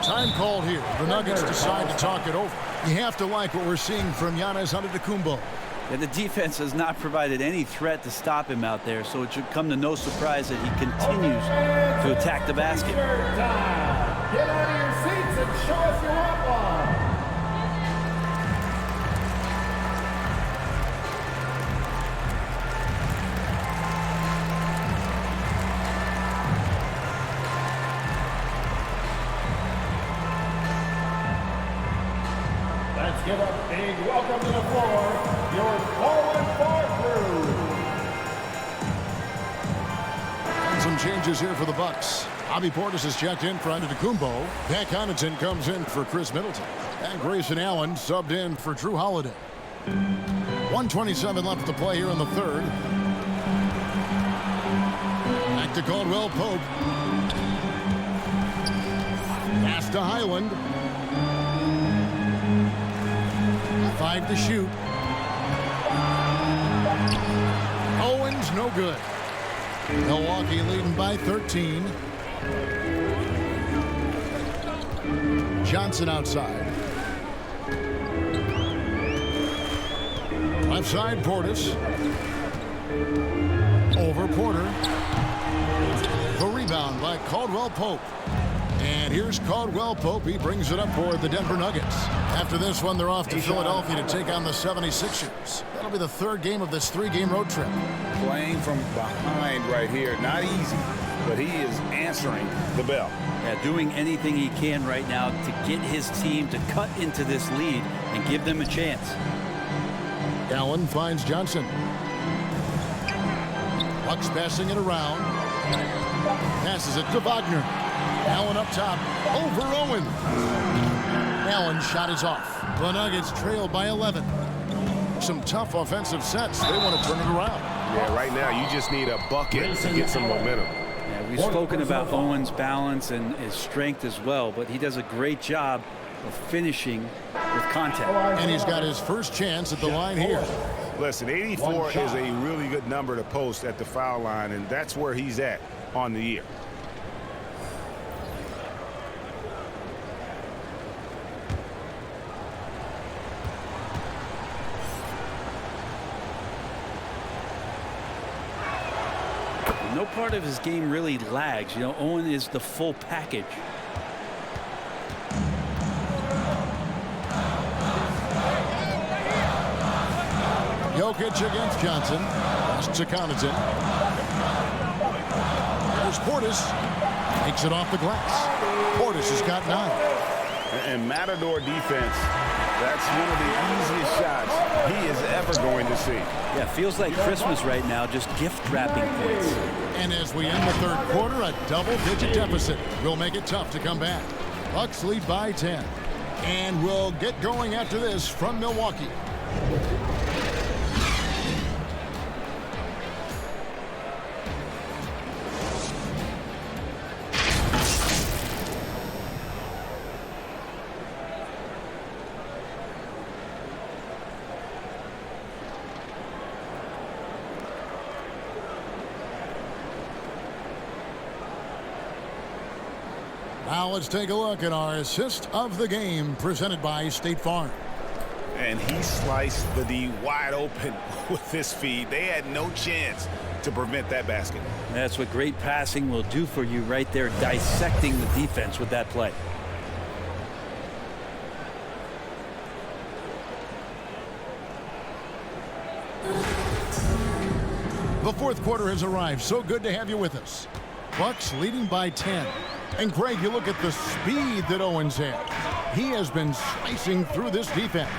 Time called here. The Nuggets decide to talk it over. You have to like what we're seeing from Giannis Antetokounmpo. And the defense has not provided any threat to stop him out there, so it should come to no surprise that he continues to attack the basket. Get out of your seats and show us your outline. Let's give a big welcome to the floor, your forward crew. Some changes here for the Bucks. Bobby Portis is checked in for Antetokounmpo. Pat Connaughton comes in for Chris Middleton. And Grayson Allen subbed in for Drew Holiday. 1:27 left to play here in the third. Back to Caldwell Pope. Pass to Highland. 5 to shoot. Owens, no good. Milwaukee leading by 13. Johnson outside. Left side, Portis. Over Porter. The rebound by Caldwell Pope. And here's Caldwell Pope. He brings it up for the Denver Nuggets. After this one, they're off to Philadelphia to take on the 76ers. That'll be the third game of this three-game road trip. Playing from behind right here. Not easy, but he is answering the bell. Yeah, doing anything he can right now to get his team to cut into this lead and give them a chance. Allen finds Johnson. Bucks passing it around. Passes it to Wagner. Allen up top. Over Owen. Allen's shot is off. The Nuggets trail by 11. Some tough offensive sets. They want to turn it around. Yeah, right now you just need a bucket to get some momentum. Yeah, we've spoken about Owen's balance and his strength as well, but he does a great job of finishing with contact. And he's got his first chance at the line here. Listen, 84 is a really good number to post at the foul line, and that's where he's at on the year. No part of his game really lags. You know, Owen is the full package. Jokic against Johnson. Pass to Connaughton. There's Portis. Takes it off the glass. Portis has got 9. And Matador defense, that's one of the easiest shots he is ever going to see. Yeah, feels like Christmas right now, just gift wrapping points. And as we end the third quarter, a double-digit deficit will make it tough to come back. Bucks lead by 10. And we'll get going after this from Milwaukee. Now let's take a look at our assist of the game presented by State Farm. And he sliced the D wide open with his feed. They had no chance to prevent that basket. That's what great passing will do for you right there, dissecting the defense with that play. The fourth quarter has arrived. So good to have you with us. Bucks leading by 10. And Greg, you look at the speed that Owens has. He has been slicing through this defense.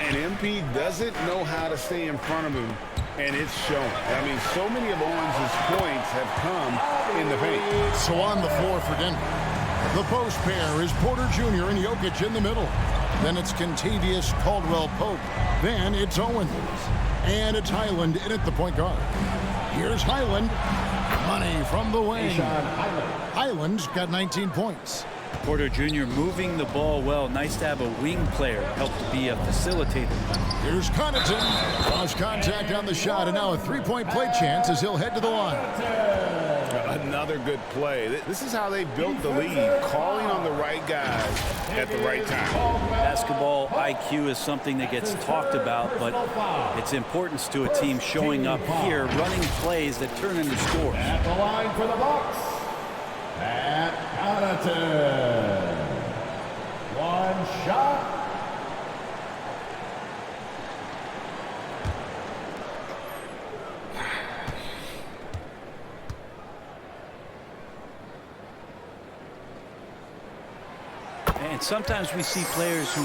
And MP doesn't know how to stay in front of him, and it's shown. I mean, so many of Owens' points have come in the paint. So on the floor for Denver, the post pair is Porter Jr. and Jokic in the middle. Then it's Kentavious Caldwell-Pope. Then it's Owens. And it's Highland in at the point guard. Here's Highland. Money from the wing. Highland's got 19 points. Porter Jr. moving the ball well. Nice to have a wing player help to be a facilitator. Here's Connaughton. Cross contact on the shot, and now a three-point play chance as he'll head to the line. Another good play. This is how they built the lead, calling on the right guys at the right time. Basketball IQ is something that gets talked about, but its importance to a team showing up here, running plays that turn into scores. At the line for the Bucks, Pat Connaughton. One shot. And sometimes we see players who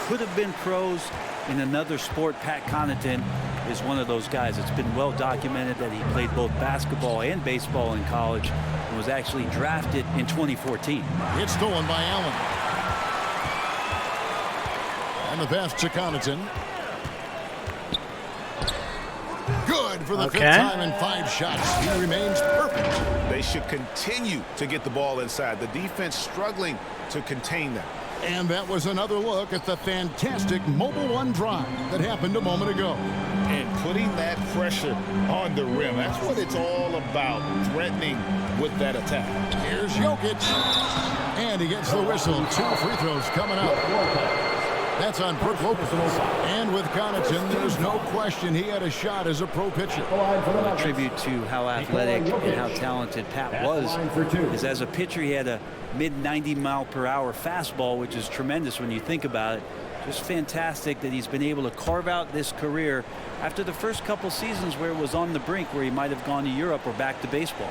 could have been pros in another sport. Pat Connaughton is one of those guys. It's been well documented that he played both basketball and baseball in college and was actually drafted in 2014. It's stolen by Allen. And the pass to Connaughton. Good for the fifth time in 5 shots. He remains perfect. They should continue to get the ball inside. The defense struggling to contain them. And that was another look at the fantastic Mobile One drive that happened a moment ago. And putting that pressure on the rim. That's what it's all about, threatening with that attack. Here's Jokic. And he gets the whistle. 2 free throws coming up. That's on Brook Lopez. And with Connaughton, there's no question he had a shot as a pro pitcher. A tribute to how athletic and how talented Pat was is as a pitcher he had a mid-90-mile-per-hour fastball, which is tremendous when you think about it. Just fantastic that he's been able to carve out this career after the first couple seasons where it was on the brink, where he might have gone to Europe or back to baseball.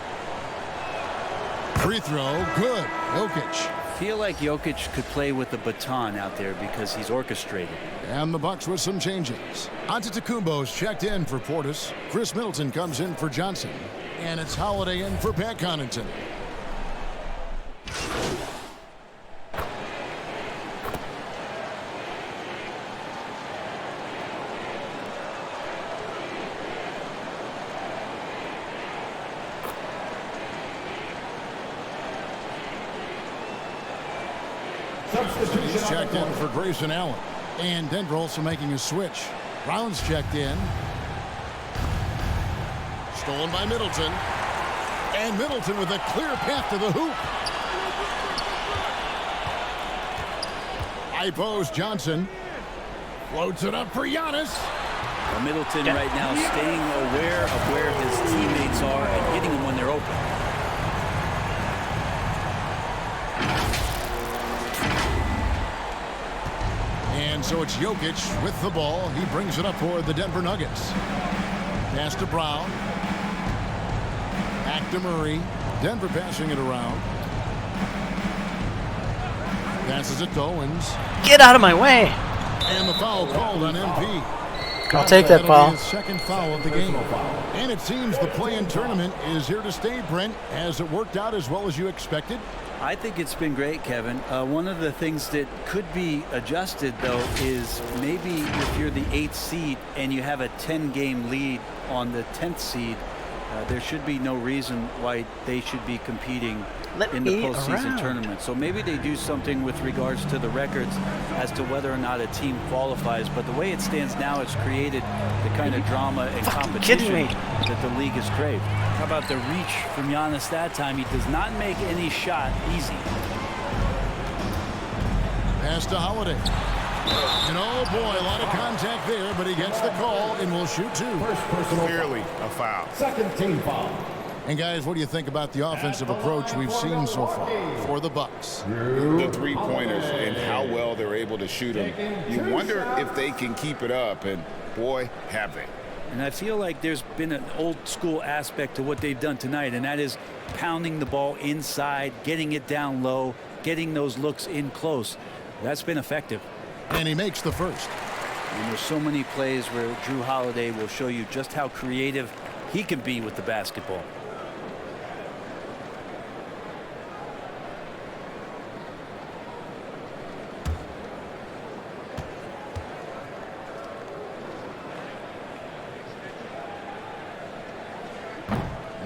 Free throw, good. Jokic. I feel like Jokic could play with the baton out there because he's orchestrated. And the Bucks with some changes. Antetokounmpo's checked in for Portis. Chris Middleton comes in for Johnson. And it's Holiday in for Pat Connaughton. He's checked in for Grayson Allen. And Denver also making a switch. Brown's checked in. Stolen by Middleton. And Middleton with a clear path to the hoop. High post Johnson. Floats it up for Giannis. Well, Middleton right now staying aware of where his teammates are and hitting them when they're open. And so it's Jokic with the ball. He brings it up for the Denver Nuggets. Pass to Brown. Back to Murray. Denver passing it around. Passes it to Owens. Get out of my way. And the foul called on MP. I'll take that foul. His second foul of the game. And it seems the play-in tournament is here to stay, Brent. Has it worked out as well as you expected? I think it's been great, Kevin. One of the things that could be adjusted, though, is maybe if you're the 8th seed and you have a 10-game lead on the 10th seed, there should be no reason why they should be competing in the postseason tournament. So maybe they do something with regards to the records as to whether or not a team qualifies. But the way it stands now, it's created the kind of drama and competition that the league has craved. How about the reach from Giannis that time? He does not make any shot easy. Pass to Holiday. And oh boy, a lot of contact there, but he gets the call and will shoot 2. Clearly a foul. Second team foul. And guys, what do you think about the offensive approach we've seen so far for the Bucks? The three-pointers and how well they're able to shoot them. You wonder if they can keep it up, and boy, have they. And I feel like there's been an old school aspect to what they've done tonight, and that is pounding the ball inside, getting it down low, getting those looks in close. That's been effective. And he makes the first. And there's so many plays where Drew Holiday will show you just how creative he can be with the basketball.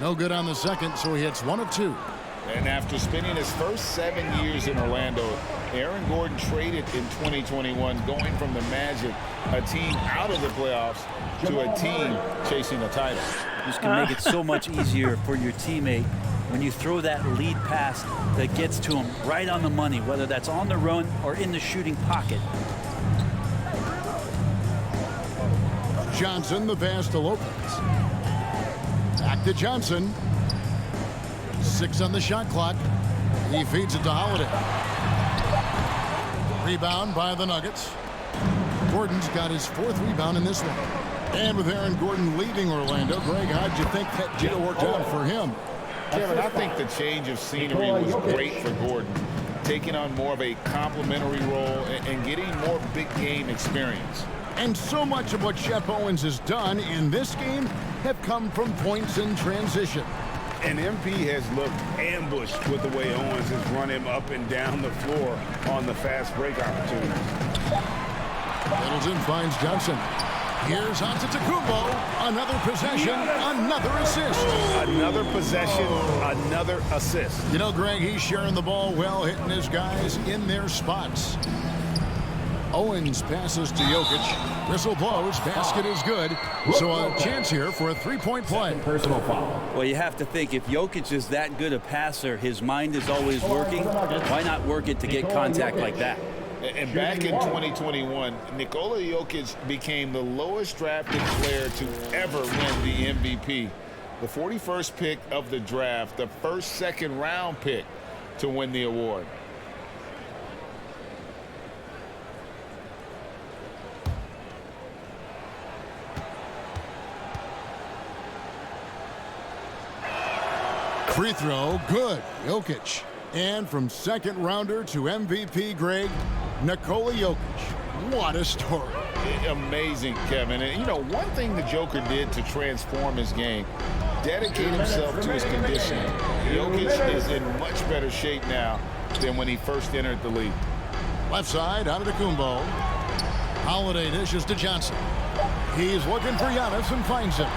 No good on the second, so he hits 1 of 2. And after spending his first 7 years in Orlando, Aaron Gordon traded in 2021, going from the Magic, a team out of the playoffs, to a team chasing a title. This can make it so much easier for your teammate when you throw that lead pass that gets to him right on the money, whether that's on the run or in the shooting pocket. Johnson, the pass to Lopez. Back to Johnson. 6 on the shot clock. He feeds it to Holiday. Rebound by the Nuggets. Gordon's got his 4th rebound in this one. And with Aaron Gordon leaving Orlando, Greg, how'd you think that deal worked out for him? Kevin, I think the change of scenery was great for Gordon, taking on more of a complimentary role and getting more big game experience. And so much of what Shep Owens has done in this game have come from points in transition. And MP has looked ambushed with the way Owens has run him up and down the floor on the fast break opportunities. Middleton finds Johnson. Here's Antetokounmpo. Another possession, another assist. Another possession, another assist. You know, Greg, he's sharing the ball well, hitting his guys in their spots. Owens passes to Jokic. Whistle blows. Basket is good. So a chance here for a 3-point play. Personal foul. Well, you have to think if Jokic is that good a passer, his mind is always working. Why not work it to get contact like that? And back in 2021, Nikola Jokic became the lowest drafted player to ever win the MVP. The 41st pick of the draft, the first second-round pick to win the award. Free throw, good. Jokic. And from second rounder to MVP, Greg, Nikola Jokic. What a story. Amazing, Kevin. And, you know, one thing the Joker did to transform his game, dedicate himself to his conditioning. Jokic is in much better shape now than when he first entered the league. Left side, Antetokounmpo. Holiday dishes to Johnson. He's looking for Giannis and finds him.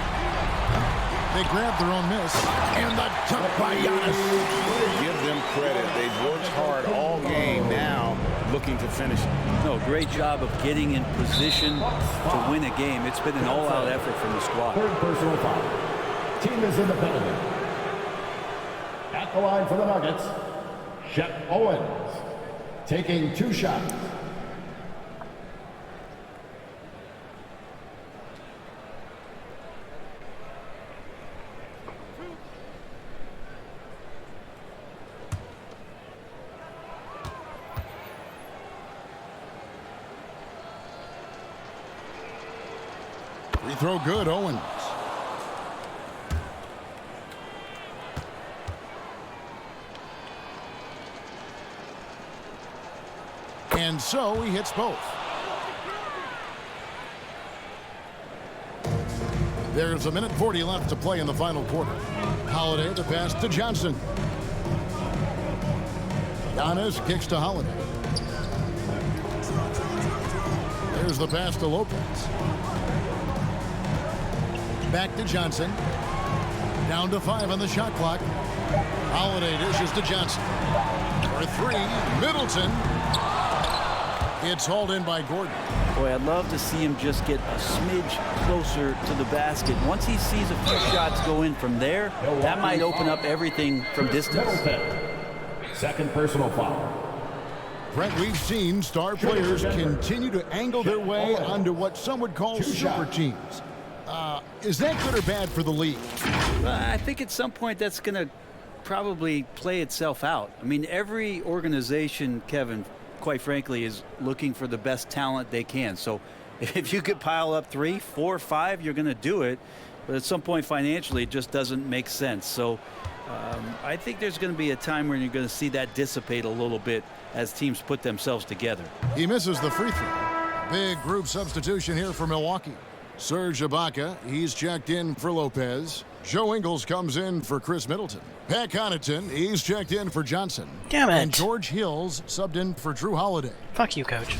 They grab their own miss. And the dunk by Giannis. Give them credit. They've worked hard all game now, looking to finish it. No, great job of getting in position to win a game. It's been an all-out effort from the squad. 3rd personal foul. Team is in the penalty. At the line for the Nuggets, Shep Owens taking 2 shots. Free throw good, Owens. And so he hits both. There's 1:40 left to play in the final quarter. Holiday the pass to Johnson. Giannis kicks to Holiday. There's the pass to Lopez. Back to Johnson. Down to 5 on the shot clock. Holiday dishes to Johnson. For 3, Middleton. It's hauled in by Gordon. Boy, I'd love to see him just get a smidge closer to the basket. Once he sees a few shots go in from there, that might open up everything from distance. 2nd personal foul. Brent, we've seen star players continue to angle their way onto what some would call super teams. Is that good or bad for the league? I think at some point that's going to probably play itself out. I mean, every organization, Kevin, quite frankly, is looking for the best talent they can. So if you could pile up 3, 4, 5, you're going to do it. But at some point financially, it just doesn't make sense. So I think there's going to be a time when you're going to see that dissipate a little bit as teams put themselves together. He misses the free throw. Big group substitution here for Milwaukee. Serge Ibaka, he's checked in for Lopez. Joe Ingles comes in for Chris Middleton. Pat Connaughton, he's checked in for Johnson. Damn it. And George Hills subbed in for Drew Holiday. Fuck you, coach.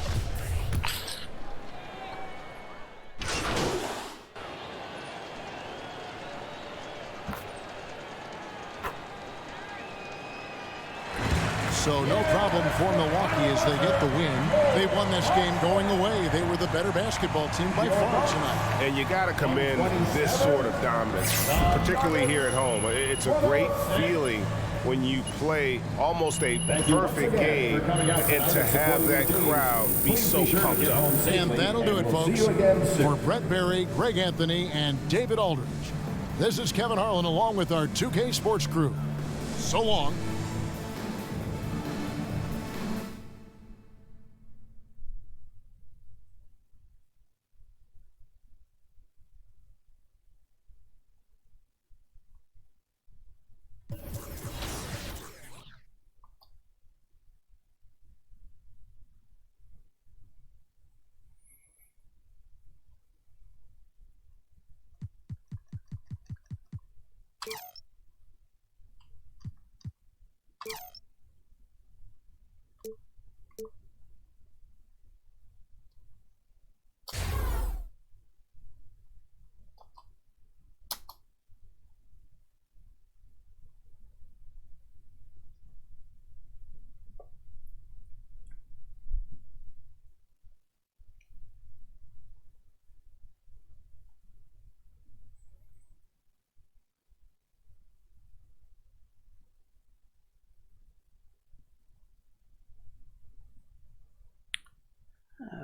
So no problem for Milwaukee as they get the win. They won this game going away. They were the better basketball team by far tonight. And you got to commend this sort of dominance, particularly here at home. It's a great feeling when you play almost a perfect game and to have that crowd be so pumped up. And that'll do it, folks. For Brett Berry, Greg Anthony, and David Aldridge, this is Kevin Harlan along with our 2K Sports crew. So long.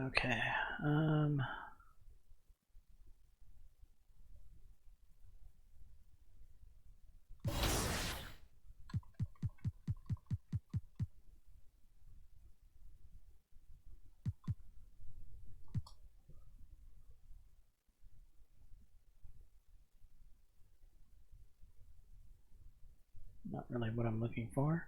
Okay. Not really what I'm looking for.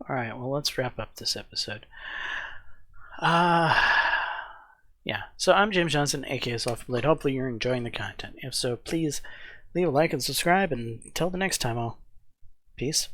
Alright, well, let's wrap up this episode. Yeah, so I'm James Johnson, aka Softblade. Hopefully you're enjoying the content. If so, please leave a like and subscribe, and until the next time, all. Peace.